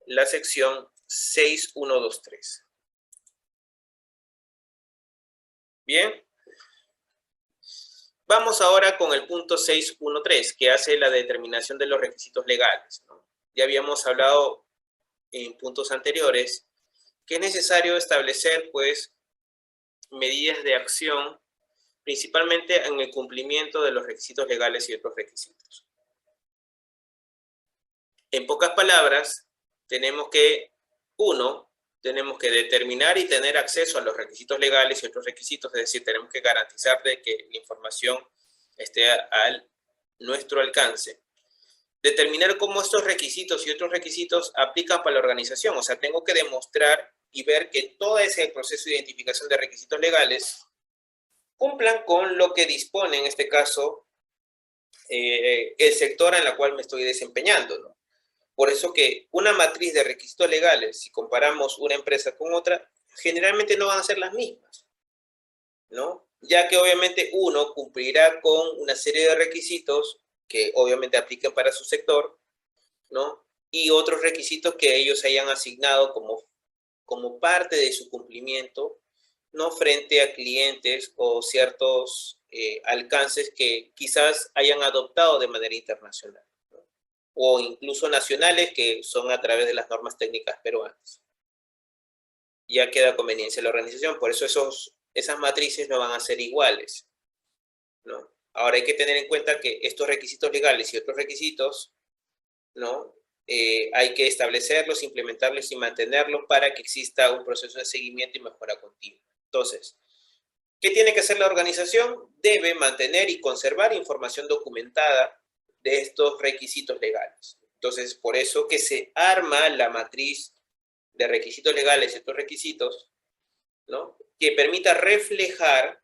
la sección 6123. Bien. Vamos ahora con el punto 613, que hace la determinación de los requisitos legales, ¿no? Ya habíamos hablado en puntos anteriores que es necesario establecer, pues, medidas de acción, principalmente en el cumplimiento de los requisitos legales y otros requisitos. En pocas palabras, tenemos que determinar y tener acceso a los requisitos legales y otros requisitos, es decir, tenemos que garantizar de que la información esté a nuestro alcance. Determinar cómo estos requisitos y otros requisitos aplican para la organización, o sea, tengo que demostrar y ver que todo ese proceso de identificación de requisitos legales cumplan con lo que dispone, en este caso, el sector en el cual me estoy desempeñando, ¿no? Por eso que una matriz de requisitos legales, si comparamos una empresa con otra, generalmente no van a ser las mismas, ¿no? Ya que obviamente uno cumplirá con una serie de requisitos que obviamente apliquen para su sector, ¿no? Y otros requisitos que ellos hayan asignado como parte de su cumplimiento, ¿no? Frente a clientes o ciertos alcances que quizás hayan adoptado de manera internacional, ¿no? O incluso nacionales que son a través de las normas técnicas peruanas. Ya queda conveniencia de la organización, por eso esas matrices no van a ser iguales, ¿no? Ahora hay que tener en cuenta que estos requisitos legales y otros requisitos, ¿no? Hay que establecerlos, implementarlos y mantenerlos para que exista un proceso de seguimiento y mejora continua. Entonces, ¿qué tiene que hacer la organización? Debe mantener y conservar información documentada de estos requisitos legales. Entonces, por eso que se arma la matriz de requisitos legales y estos requisitos, ¿no? Que permita reflejar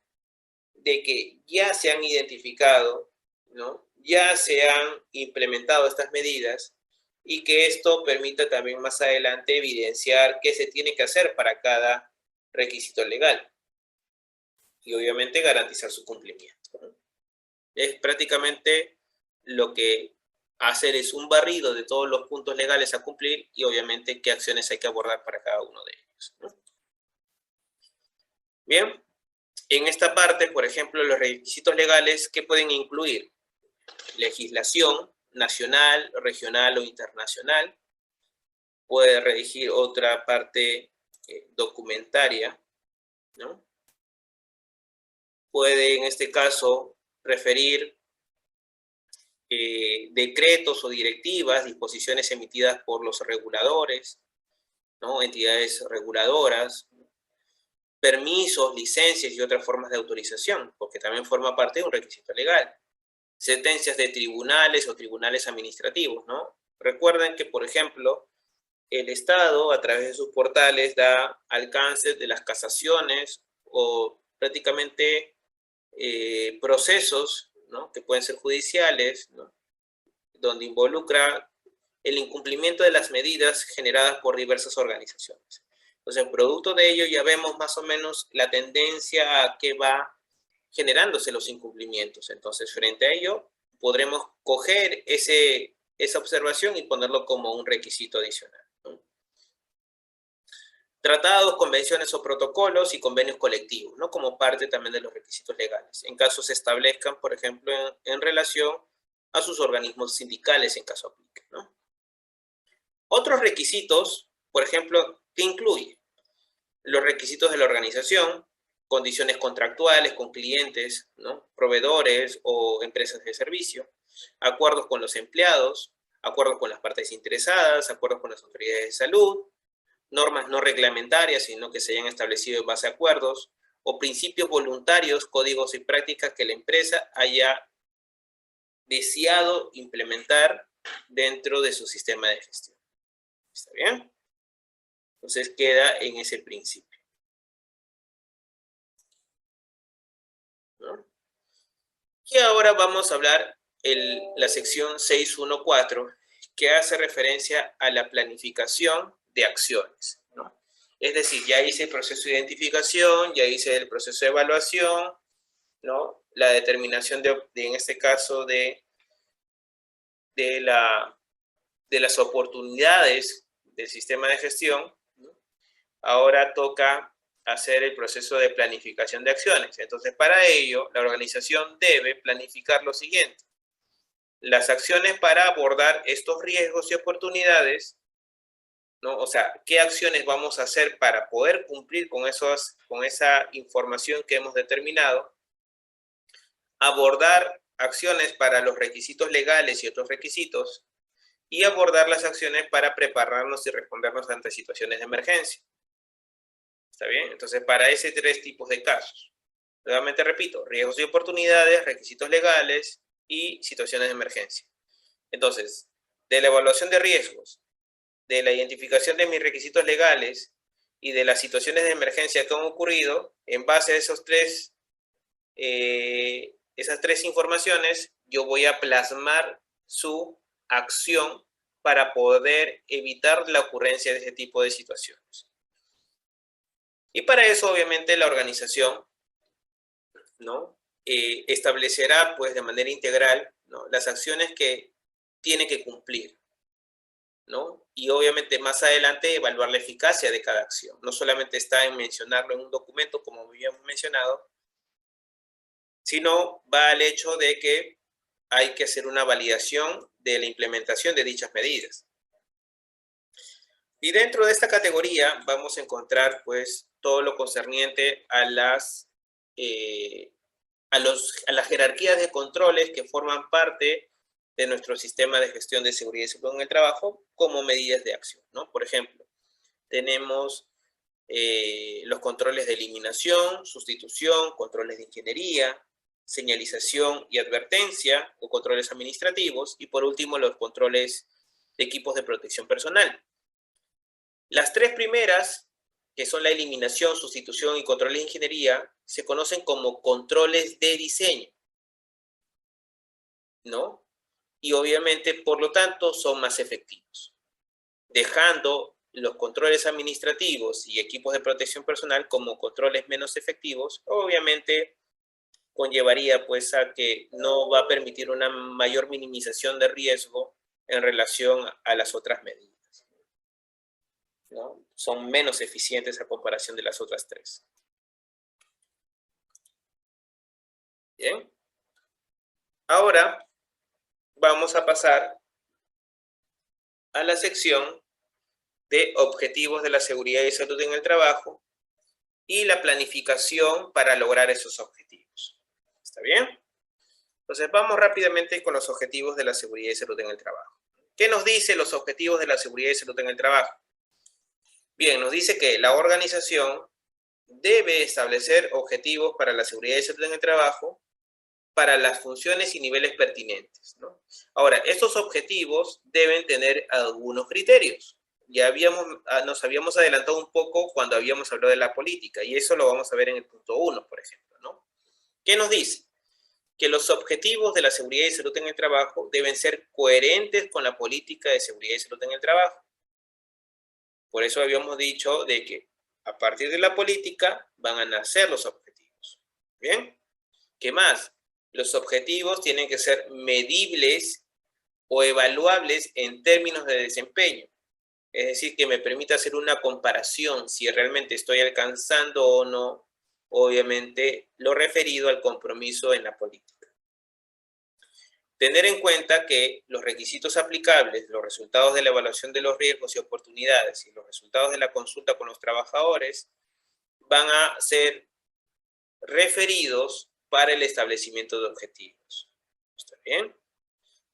de que ya se han identificado, ¿no? Ya se han implementado estas medidas y que esto permita también más adelante evidenciar qué se tiene que hacer para cada requisito legal. y obviamente garantizar su cumplimiento, ¿no? Es prácticamente lo que hacer es un barrido de todos los puntos legales a cumplir y obviamente qué acciones hay que abordar para cada uno de ellos, ¿no? Bien, en esta parte, por ejemplo, los requisitos legales, ¿qué pueden incluir? Legislación nacional, regional o internacional. Puede regir otra parte documentaria, ¿no? Puede, en este caso, referir decretos o directivas, disposiciones emitidas por los reguladores, ¿no? Entidades reguladoras, permisos, licencias y otras formas de autorización, porque también forma parte de un requisito legal. Sentencias de tribunales o tribunales administrativos, ¿no? Recuerden que, por ejemplo, el Estado, a través de sus portales, da alcance de las casaciones o prácticamente procesos, ¿no? Que pueden ser judiciales, ¿no? Donde involucra el incumplimiento de las medidas generadas por diversas organizaciones. Entonces, producto de ello ya vemos más o menos la tendencia a que va generándose los incumplimientos. Entonces, frente a ello, podremos coger esa observación y ponerlo como un requisito adicional, ¿no? Tratados, convenciones o protocolos y convenios colectivos, ¿no? Como parte también de los requisitos legales. En caso se establezcan, por ejemplo, en relación a sus organismos sindicales, en caso aplique, ¿no? Otros requisitos, por ejemplo, ¿qué incluye? Los requisitos de la organización, condiciones contractuales con clientes, ¿no? Proveedores o empresas de servicio, acuerdos con los empleados, acuerdos con las partes interesadas, acuerdos con las autoridades de salud, normas no reglamentarias, sino que se hayan establecido en base a acuerdos, o principios voluntarios, códigos y prácticas que la empresa haya deseado implementar dentro de su sistema de gestión. ¿Está bien? Entonces queda en ese principio, ¿no? Y ahora vamos a hablar la sección 614, que hace referencia a la planificación de acciones, ¿no? Es decir, ya hice el proceso de identificación, ya hice el proceso de evaluación, ¿no? La determinación en este caso de las oportunidades del sistema de gestión, ¿no? Ahora toca hacer el proceso de planificación de acciones. Entonces, para ello, la organización debe planificar lo siguiente: las acciones para abordar estos riesgos y oportunidades, ¿no? O sea, ¿qué acciones vamos a hacer para poder cumplir con esa información que hemos determinado? Abordar acciones para los requisitos legales y otros requisitos, y abordar las acciones para prepararnos y respondernos ante situaciones de emergencia. ¿Está bien? Entonces, para ese 3 tipos de casos. Nuevamente repito, riesgos y oportunidades, requisitos legales y situaciones de emergencia. Entonces, de la evaluación de riesgos, de la identificación de mis requisitos legales y de las situaciones de emergencia que han ocurrido, en base a esas tres informaciones, yo voy a plasmar su acción para poder evitar la ocurrencia de ese tipo de situaciones. Y para eso, obviamente, la organización, ¿no? Establecerá, pues, de manera integral, ¿no?, las acciones que tiene que cumplir, ¿no? Y obviamente más adelante evaluar la eficacia de cada acción. No solamente está en mencionarlo en un documento, como habíamos mencionado, sino va al hecho de que hay que hacer una validación de la implementación de dichas medidas. Y dentro de esta categoría vamos a encontrar, pues, todo lo concerniente a las jerarquías de controles que forman parte de nuestro sistema de gestión de seguridad y salud en el trabajo como medidas de acción, ¿no? Por ejemplo, tenemos los controles de eliminación, sustitución, controles de ingeniería, señalización y advertencia o controles administrativos, y por último los controles de equipos de protección personal. Las 3 primeras, que son la eliminación, sustitución y controles de ingeniería, se conocen como controles de diseño, ¿no? Y obviamente, por lo tanto, son más efectivos, dejando los controles administrativos y equipos de protección personal como controles menos efectivos, obviamente conllevaría pues a que no va a permitir una mayor minimización de riesgo en relación a las otras medidas, ¿no? Son menos eficientes a comparación de las otras tres. Bien. Ahora vamos a pasar a la sección de objetivos de la seguridad y salud en el trabajo y la planificación para lograr esos objetivos. ¿Está bien? Entonces vamos rápidamente con los objetivos de la seguridad y salud en el trabajo. ¿Qué nos dice los objetivos de la seguridad y salud en el trabajo? Bien, nos dice que la organización debe establecer objetivos para la seguridad y salud en el trabajo para las funciones y niveles pertinentes, ¿no? Ahora, estos objetivos deben tener algunos criterios. Ya nos habíamos adelantado un poco cuando habíamos hablado de la política, y eso lo vamos a ver en el punto 1, por ejemplo, ¿no? ¿Qué nos dice? Que los objetivos de la seguridad y salud en el trabajo deben ser coherentes con la política de seguridad y salud en el trabajo. Por eso habíamos dicho de que a partir de la política van a nacer los objetivos. ¿Bien? ¿Qué más? Los objetivos tienen que ser medibles o evaluables en términos de desempeño. Es decir, que me permita hacer una comparación si realmente estoy alcanzando o no, obviamente, lo referido al compromiso en la política. Tener en cuenta que los requisitos aplicables, los resultados de la evaluación de los riesgos y oportunidades y los resultados de la consulta con los trabajadores van a ser referidos para el establecimiento de objetivos. ¿Está bien?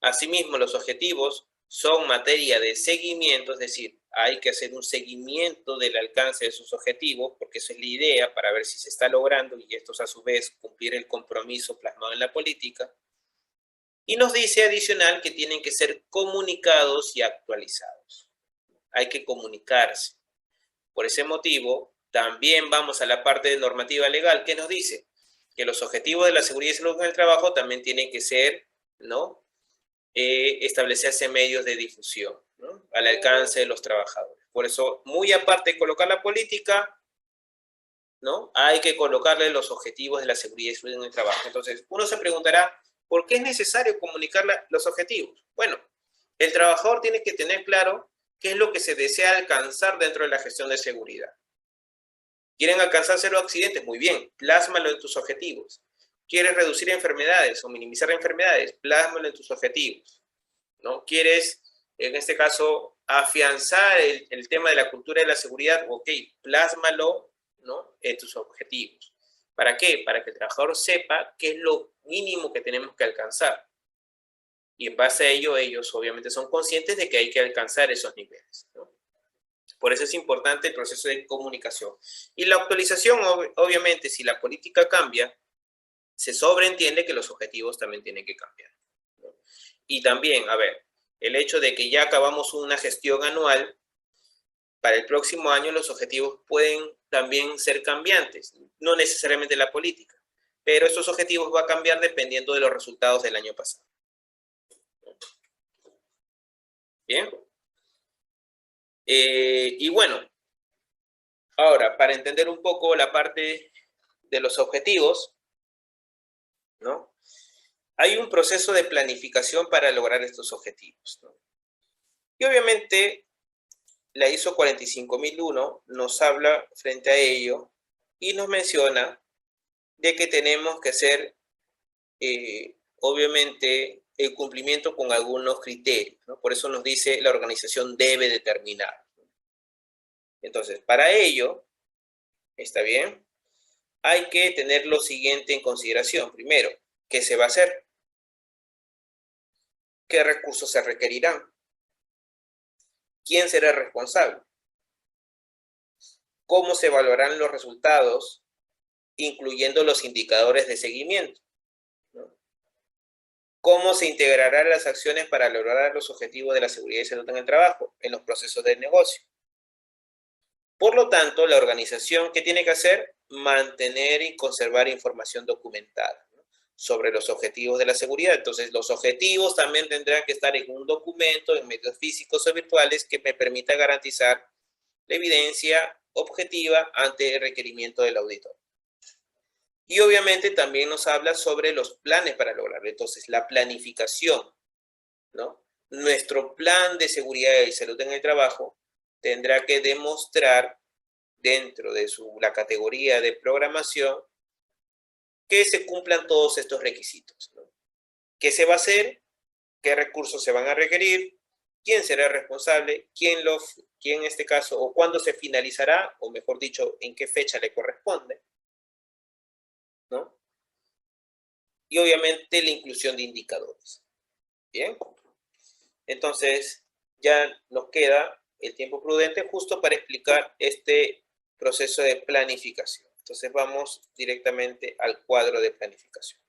Asimismo, los objetivos son materia de seguimiento, es decir, hay que hacer un seguimiento del alcance de sus objetivos, porque esa es la idea para ver si se está logrando y estos a su vez cumplir el compromiso plasmado en la política. Y nos dice adicional que tienen que ser comunicados y actualizados. Hay que comunicarse. Por ese motivo, también vamos a la parte de normativa legal que nos dice que los objetivos de la seguridad y salud en el trabajo también tienen que ser, ¿no? Establecerse medios de difusión, ¿no? Al alcance de los trabajadores. Por eso, muy aparte de colocar la política, ¿no? Hay que colocarle los objetivos de la seguridad y salud en el trabajo. Entonces, uno se preguntará, ¿por qué es necesario comunicar los objetivos? Bueno, el trabajador tiene que tener claro qué es lo que se desea alcanzar dentro de la gestión de seguridad. ¿Quieren alcanzar cero accidentes? Muy bien, plásmalo en tus objetivos. ¿Quieres reducir enfermedades o minimizar enfermedades? Plásmalo en tus objetivos, ¿no? ¿Quieres, en este caso, afianzar el tema de la cultura de la seguridad? Ok, plásmalo, ¿no? En tus objetivos. ¿Para qué? Para que el trabajador sepa qué es lo mínimo que tenemos que alcanzar. Y en base a ello, ellos obviamente son conscientes de que hay que alcanzar esos niveles, ¿no? Por eso es importante el proceso de comunicación. Y la actualización, obviamente, si la política cambia, se sobreentiende que los objetivos también tienen que cambiar, ¿no? Y también, a ver, el hecho de que ya acabamos una gestión anual, para el próximo año los objetivos pueden también ser cambiantes, no necesariamente la política, pero estos objetivos van a cambiar dependiendo de los resultados del año pasado. Bien. Y bueno, ahora, para entender un poco la parte de los objetivos, ¿no? Hay un proceso de planificación para lograr estos objetivos, ¿no? Y obviamente la ISO 45001 nos habla frente a ello y nos menciona de que tenemos que hacer, obviamente, el cumplimiento con algunos criterios, ¿no? Por eso nos dice la organización debe determinar. Entonces, para ello, ¿está bien? Hay que tener lo siguiente en consideración. Primero, ¿qué se va a hacer? ¿Qué recursos se requerirán? ¿Quién será responsable? ¿Cómo se evaluarán los resultados, incluyendo los indicadores de seguimiento? ¿No? ¿Cómo se integrarán las acciones para lograr los objetivos de la seguridad y salud en el trabajo, en los procesos del negocio? Por lo tanto, la organización, ¿qué tiene que hacer? Mantener y conservar información documentada, ¿no? Sobre los objetivos de la seguridad. Entonces, los objetivos también tendrán que estar en un documento, en medios físicos o virtuales, que me permita garantizar la evidencia objetiva ante el requerimiento del auditor. Y obviamente también nos habla sobre los planes para lograrlo. Entonces, la planificación, ¿no? Nuestro plan de seguridad y salud en el trabajo tendrá que demostrar dentro de la categoría de programación que se cumplan todos estos requisitos, ¿no? ¿Qué se va a hacer? ¿Qué recursos se van a requerir? ¿Quién será responsable? ¿Quién en este caso, o cuándo se finalizará? O mejor dicho, ¿en qué fecha le corresponde? ¿No? Y obviamente la inclusión de indicadores. Bien. Entonces, ya nos queda el tiempo prudente justo para explicar este proceso de planificación. Entonces, vamos directamente al cuadro de planificación.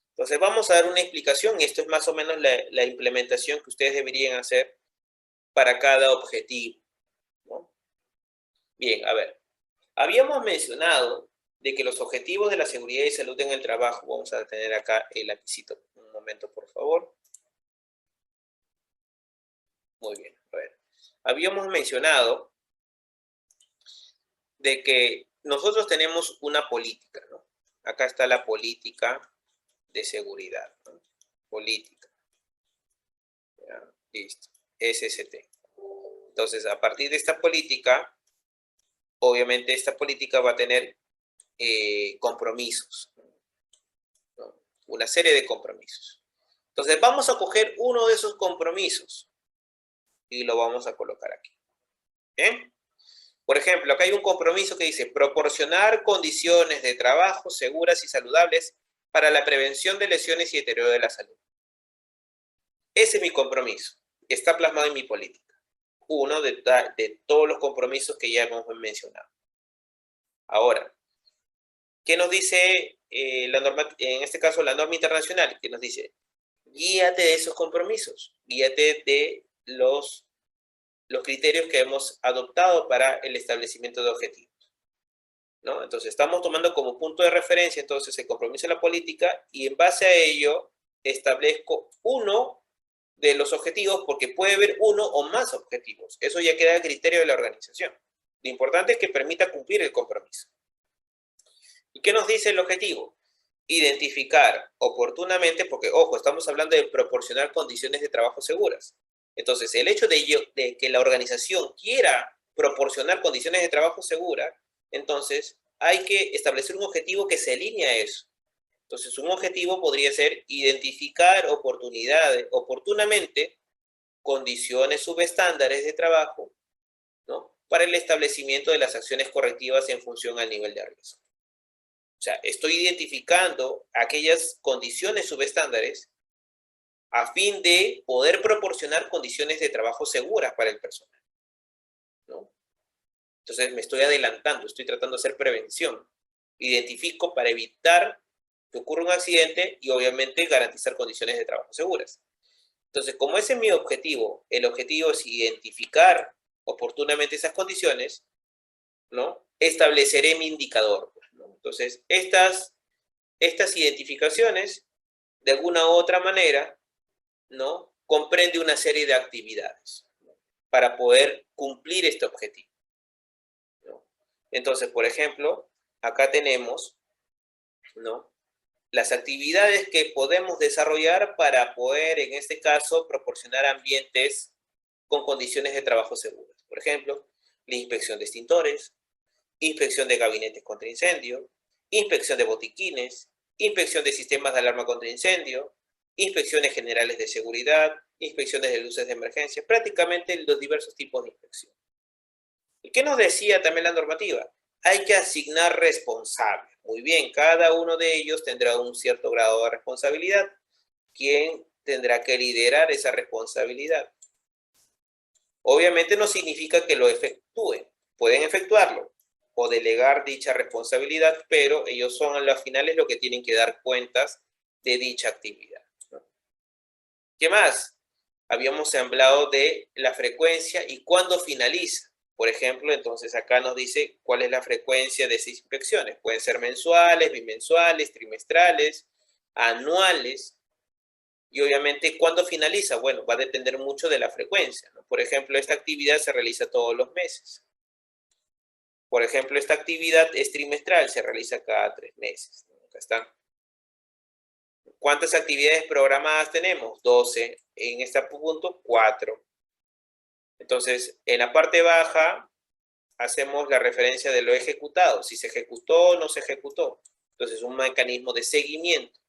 Entonces, vamos a dar una explicación y esto es más o menos la implementación que ustedes deberían hacer para cada objetivo, ¿no? Bien, a ver. Habíamos mencionado de que los objetivos de la seguridad y salud en el trabajo, vamos a tener acá el lapicito, un momento por favor. Muy bien, a ver. Habíamos mencionado de que nosotros tenemos una política, ¿no? Acá está la política de seguridad, ¿no? Política. Ya, listo. SST. Entonces, a partir de esta política, obviamente esta política va a tener compromisos, ¿no? Una serie de compromisos. Entonces, vamos a coger uno de esos compromisos y lo vamos a colocar aquí. ¿Bien? Por ejemplo, acá hay un compromiso que dice proporcionar condiciones de trabajo seguras y saludables para la prevención de lesiones y deterioro de la salud. Ese es mi compromiso, que está plasmado en mi política. Uno de todos los compromisos que ya hemos mencionado. Ahora, ¿qué nos dice la norma, en este caso la norma internacional? Que nos dice, guíate de esos compromisos, guíate de los criterios que hemos adoptado para el establecimiento de objetivos, ¿no? Entonces, estamos tomando como punto de referencia entonces el compromiso de la política y en base a ello establezco uno de los objetivos porque puede haber uno o más objetivos. Eso ya queda a criterio de la organización. Lo importante es que permita cumplir el compromiso. ¿Y qué nos dice el objetivo? Identificar oportunamente, porque, ojo, estamos hablando de proporcionar condiciones de trabajo seguras. Entonces, el hecho de que la organización quiera proporcionar condiciones de trabajo seguras, entonces hay que establecer un objetivo que se alinee a eso. Entonces, un objetivo podría ser identificar oportunamente condiciones subestándares de trabajo, ¿no? Para el establecimiento de las acciones correctivas en función al nivel de riesgo. O sea, estoy identificando aquellas condiciones subestándares a fin de poder proporcionar condiciones de trabajo seguras para el personal, ¿no? Entonces me estoy adelantando, estoy tratando de hacer prevención. Identifico para evitar que ocurra un accidente y obviamente garantizar condiciones de trabajo seguras. Entonces, como ese es mi objetivo, el objetivo es identificar oportunamente esas condiciones, ¿no? Estableceré mi indicador, ¿no? Entonces, estas identificaciones, de alguna u otra manera, ¿no? Comprende una serie de actividades, ¿no? Para poder cumplir este objetivo, ¿no? Entonces, por ejemplo, acá tenemos, ¿no? Las actividades que podemos desarrollar para poder, en este caso, proporcionar ambientes con condiciones de trabajo seguras. Por ejemplo, la inspección de extintores, inspección de gabinetes contra incendio, inspección de botiquines, inspección de sistemas de alarma contra incendio, inspecciones generales de seguridad, inspecciones de luces de emergencia, prácticamente los diversos tipos de inspección. ¿Y qué nos decía también la normativa? Hay que asignar responsables. Muy bien, cada uno de ellos tendrá un cierto grado de responsabilidad. ¿Quién tendrá que liderar esa responsabilidad? Obviamente no significa que lo efectúen. Pueden efectuarlo o delegar dicha responsabilidad, pero ellos son a las finales los que tienen que dar cuentas de dicha actividad, ¿no? ¿Qué más? Habíamos hablado de la frecuencia y cuándo finaliza. Por ejemplo, entonces acá nos dice cuál es la frecuencia de esas inspecciones. Pueden ser mensuales, bimensuales, trimestrales, anuales, Y obviamente, ¿cuándo finaliza? Bueno, va a depender mucho de la frecuencia, ¿no? Por ejemplo, esta actividad se realiza todos los meses. Por ejemplo, esta actividad es trimestral, se realiza cada 3 meses, ¿no? Acá están. ¿Cuántas actividades programadas tenemos? 12. En este punto, 4. Entonces, en la parte baja, hacemos la referencia de lo ejecutado. Si se ejecutó o no se ejecutó. Entonces, un mecanismo de seguimiento.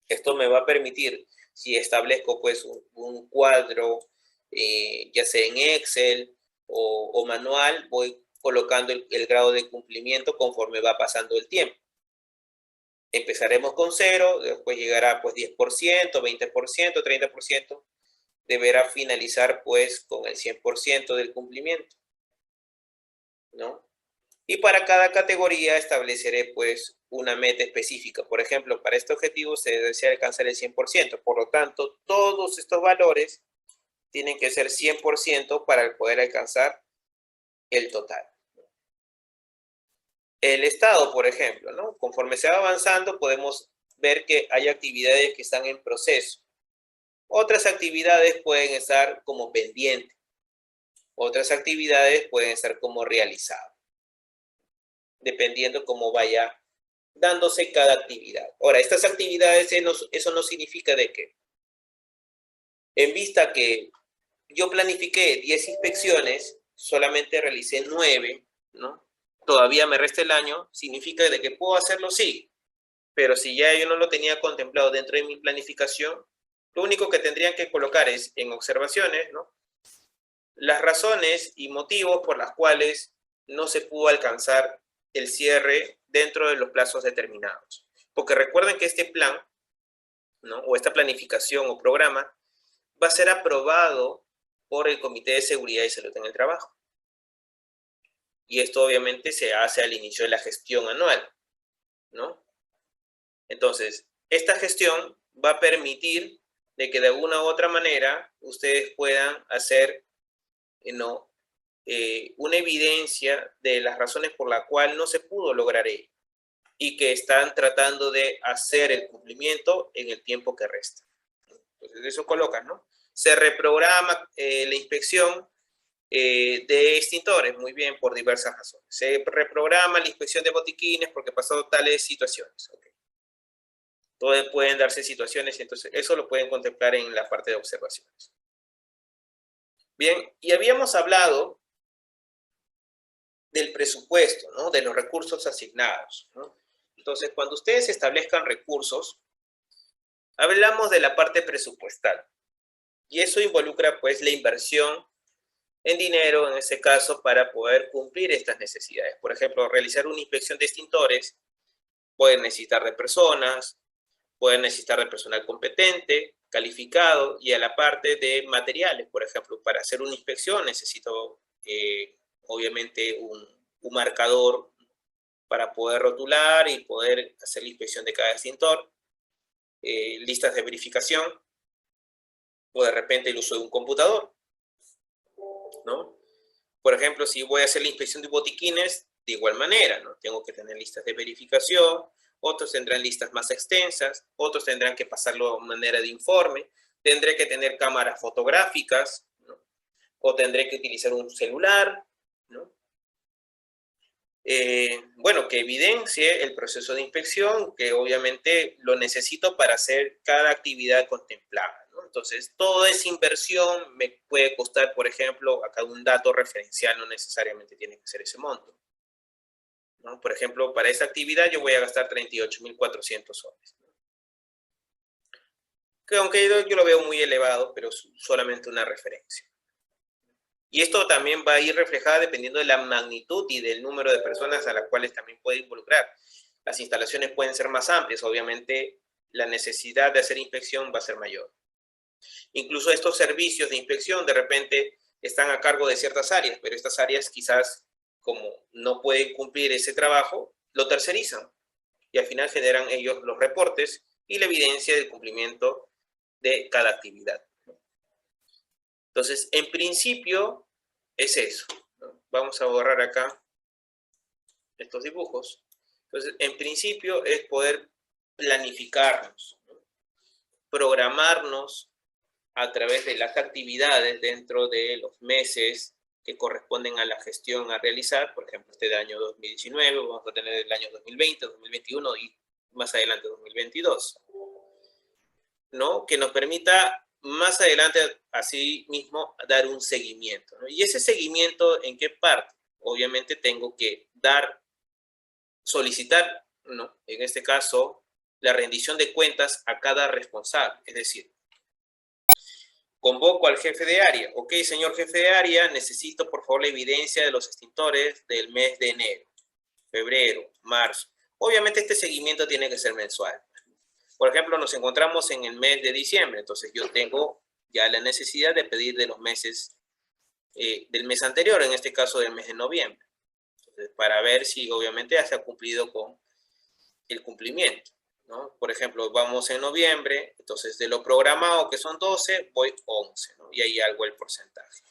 Esto me va a permitir, si establezco pues un cuadro, ya sea en Excel o manual, voy colocando el grado de cumplimiento conforme va pasando el tiempo. Empezaremos con 0, después llegará pues 10%, 20%, 30%, deberá finalizar pues con el 100% del cumplimiento, ¿no? Y para cada categoría estableceré pues una meta específica. Por ejemplo, para este objetivo se desea alcanzar el 100%. Por lo tanto, todos estos valores tienen que ser 100% para poder alcanzar el total. El estado, por ejemplo, ¿no? Conforme se va avanzando, podemos ver que hay actividades que están en proceso. Otras actividades pueden estar como pendiente. Otras actividades pueden estar como realizado, dependiendo cómo vaya dándose cada actividad. Ahora, estas actividades, eso no significa de que, en vista que yo planifiqué 10 inspecciones, solamente realicé 9, ¿no? Todavía me resta el año, significa de que puedo hacerlo, sí, pero si ya yo no lo tenía contemplado dentro de mi planificación, lo único que tendrían que colocar es en observaciones, ¿no? Las razones y motivos por las cuales no se pudo alcanzar el cierre dentro de los plazos determinados. Porque recuerden que este plan, ¿no? O esta planificación o programa va a ser aprobado por el Comité de Seguridad y Salud en el Trabajo. Y esto obviamente se hace al inicio de la gestión anual, ¿no? Entonces, esta gestión va a permitir de que de alguna u otra manera ustedes puedan hacer, ¿no? Una evidencia de las razones por las cuales no se pudo lograr ello y que están tratando de hacer el cumplimiento en el tiempo que resta. Entonces, eso colocan, ¿no? Se reprograma la inspección de extintores, muy bien, por diversas razones. Se reprograma la inspección de botiquines porque pasado tales situaciones. Okay. Todos pueden darse situaciones, entonces eso lo pueden contemplar en la parte de observaciones. Bien, y habíamos hablado del presupuesto, ¿no? De los recursos asignados, ¿no? Entonces, cuando ustedes establezcan recursos, hablamos de la parte presupuestal. Y eso involucra, pues, la inversión en dinero, en este caso, para poder cumplir estas necesidades. Por ejemplo, realizar una inspección de extintores, pueden necesitar de personas, pueden necesitar de personal competente, calificado, y a la parte de materiales. Por ejemplo, para hacer una inspección necesito, obviamente, un marcador para poder rotular y poder hacer la inspección de cada extintor, listas de verificación, o de repente el uso de un computador, ¿no? Por ejemplo, si voy a hacer la inspección de botiquines, de igual manera, ¿no? Tengo que tener listas de verificación, otros tendrán listas más extensas, otros tendrán que pasarlo de manera de informe, tendré que tener cámaras fotográficas, ¿no? O tendré que utilizar un celular, ¿no? Bueno, que evidencie el proceso de inspección, que obviamente lo necesito para hacer cada actividad contemplada, ¿no? Entonces, toda esa inversión me puede costar, por ejemplo, acá un dato referencial, no necesariamente tiene que ser ese monto, ¿no? Por ejemplo, para esta actividad yo voy a gastar 38.400 soles, ¿no? Que aunque yo lo veo muy elevado, pero es solamente una referencia. Y esto también va a ir reflejado dependiendo de la magnitud y del número de personas a las cuales también puede involucrar. Las instalaciones pueden ser más amplias, obviamente la necesidad de hacer inspección va a ser mayor. Incluso estos servicios de inspección de repente están a cargo de ciertas áreas, pero estas áreas quizás, como no pueden cumplir ese trabajo, lo tercerizan y al final generan ellos los reportes y la evidencia del cumplimiento de cada actividad. Entonces, en principio, es eso, ¿no? Vamos a borrar acá estos dibujos. Entonces, en principio, es poder planificarnos, ¿no? programarnos a través de las actividades dentro de los meses que corresponden a la gestión a realizar. Por ejemplo, este año 2019, vamos a tener el año 2020, 2021 y más adelante 2022, ¿no? Que nos permita más adelante, así mismo, dar un seguimiento, ¿no? Y ese seguimiento, ¿en qué parte? Obviamente tengo que solicitar, ¿no? En este caso, la rendición de cuentas a cada responsable. Es decir, convoco al jefe de área. Ok, señor jefe de área, necesito por favor la evidencia de los extintores del mes de enero, febrero, marzo. Obviamente este seguimiento tiene que ser mensual. Por ejemplo, nos encontramos en el mes de diciembre, entonces yo tengo ya la necesidad de pedir de los meses del mes anterior, en este caso del mes de noviembre, entonces, para ver si obviamente ya se ha cumplido con el cumplimiento, ¿no? Por ejemplo, vamos en noviembre, entonces de lo programado que son 12, voy 11, ¿no? Y ahí hago el porcentaje.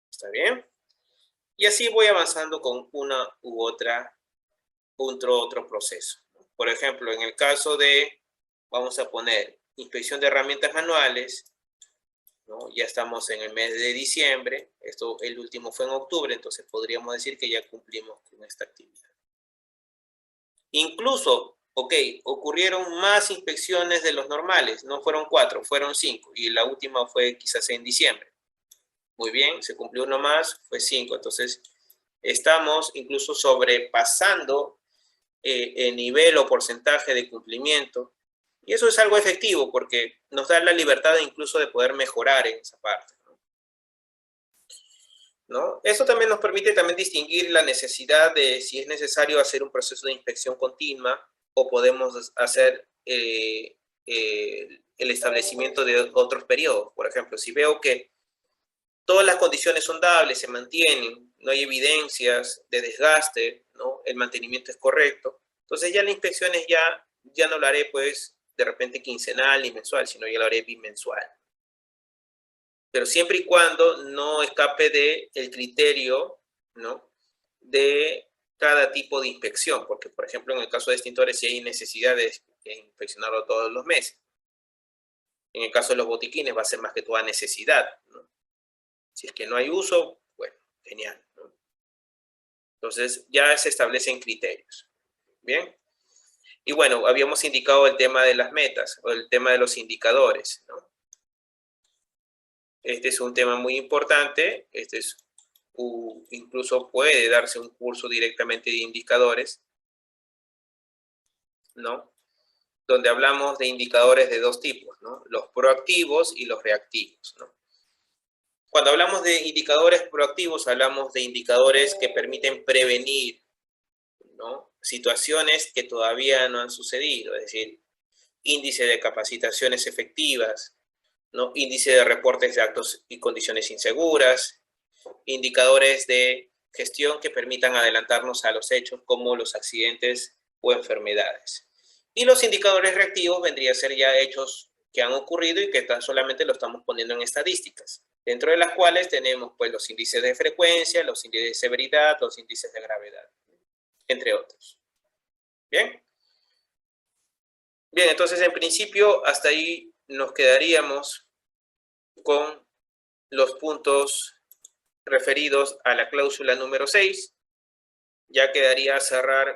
¿Está bien? Y así voy avanzando con una u otra, otro proceso. Por ejemplo, en el caso de, vamos a poner, inspección de herramientas manuales, ¿no? Ya estamos en el mes de diciembre, el último fue en octubre, entonces podríamos decir que ya cumplimos con esta actividad. Incluso, ok, ocurrieron más inspecciones de los normales, no fueron 4, fueron 5, y la última fue quizás en diciembre. Muy bien, se cumplió uno más, fue 5, entonces estamos incluso sobrepasando el nivel o porcentaje de cumplimiento, y eso es algo efectivo porque nos da la libertad incluso de poder mejorar en esa parte, ¿no? Eso también nos permite también distinguir la necesidad de si es necesario hacer un proceso de inspección continua o podemos hacer el establecimiento de otros periodos. Por ejemplo, si veo que todas las condiciones son dables, se mantienen, no hay evidencias de desgaste, ¿no? El mantenimiento es correcto, entonces ya las inspecciones ya no lo haré pues de repente quincenal ni mensual, sino ya lo haré bimensual. Pero siempre y cuando no escape del criterio, ¿no? De cada tipo de inspección, porque por ejemplo en el caso de extintores sí hay necesidad de inspeccionarlo todos los meses. En el caso de los botiquines va a ser más que toda necesidad, ¿no? Si es que no hay uso, bueno, genial, ¿no? Entonces ya se establecen criterios. Bien. Y bueno, habíamos indicado el tema de las metas o el tema de los indicadores, ¿no? Este es un tema muy importante. Incluso puede darse un curso directamente de indicadores, ¿no? Donde hablamos de indicadores de dos tipos, ¿no? Los proactivos y los reactivos, ¿no? Cuando hablamos de indicadores proactivos, hablamos de indicadores que permiten prevenir, ¿no? Situaciones que todavía no han sucedido, es decir, índice de capacitaciones efectivas, ¿no? Índice de reportes de actos y condiciones inseguras, indicadores de gestión que permitan adelantarnos a los hechos como los accidentes o enfermedades. Y los indicadores reactivos vendrían a ser ya hechos que han ocurrido y que tan solamente lo estamos poniendo en estadísticas, dentro de las cuales tenemos pues los índices de frecuencia, los índices de severidad, los índices de gravedad, entre otros. ¿Bien? Bien, entonces en principio hasta ahí nos quedaríamos con los puntos referidos a la cláusula número 6. Ya quedaría cerrar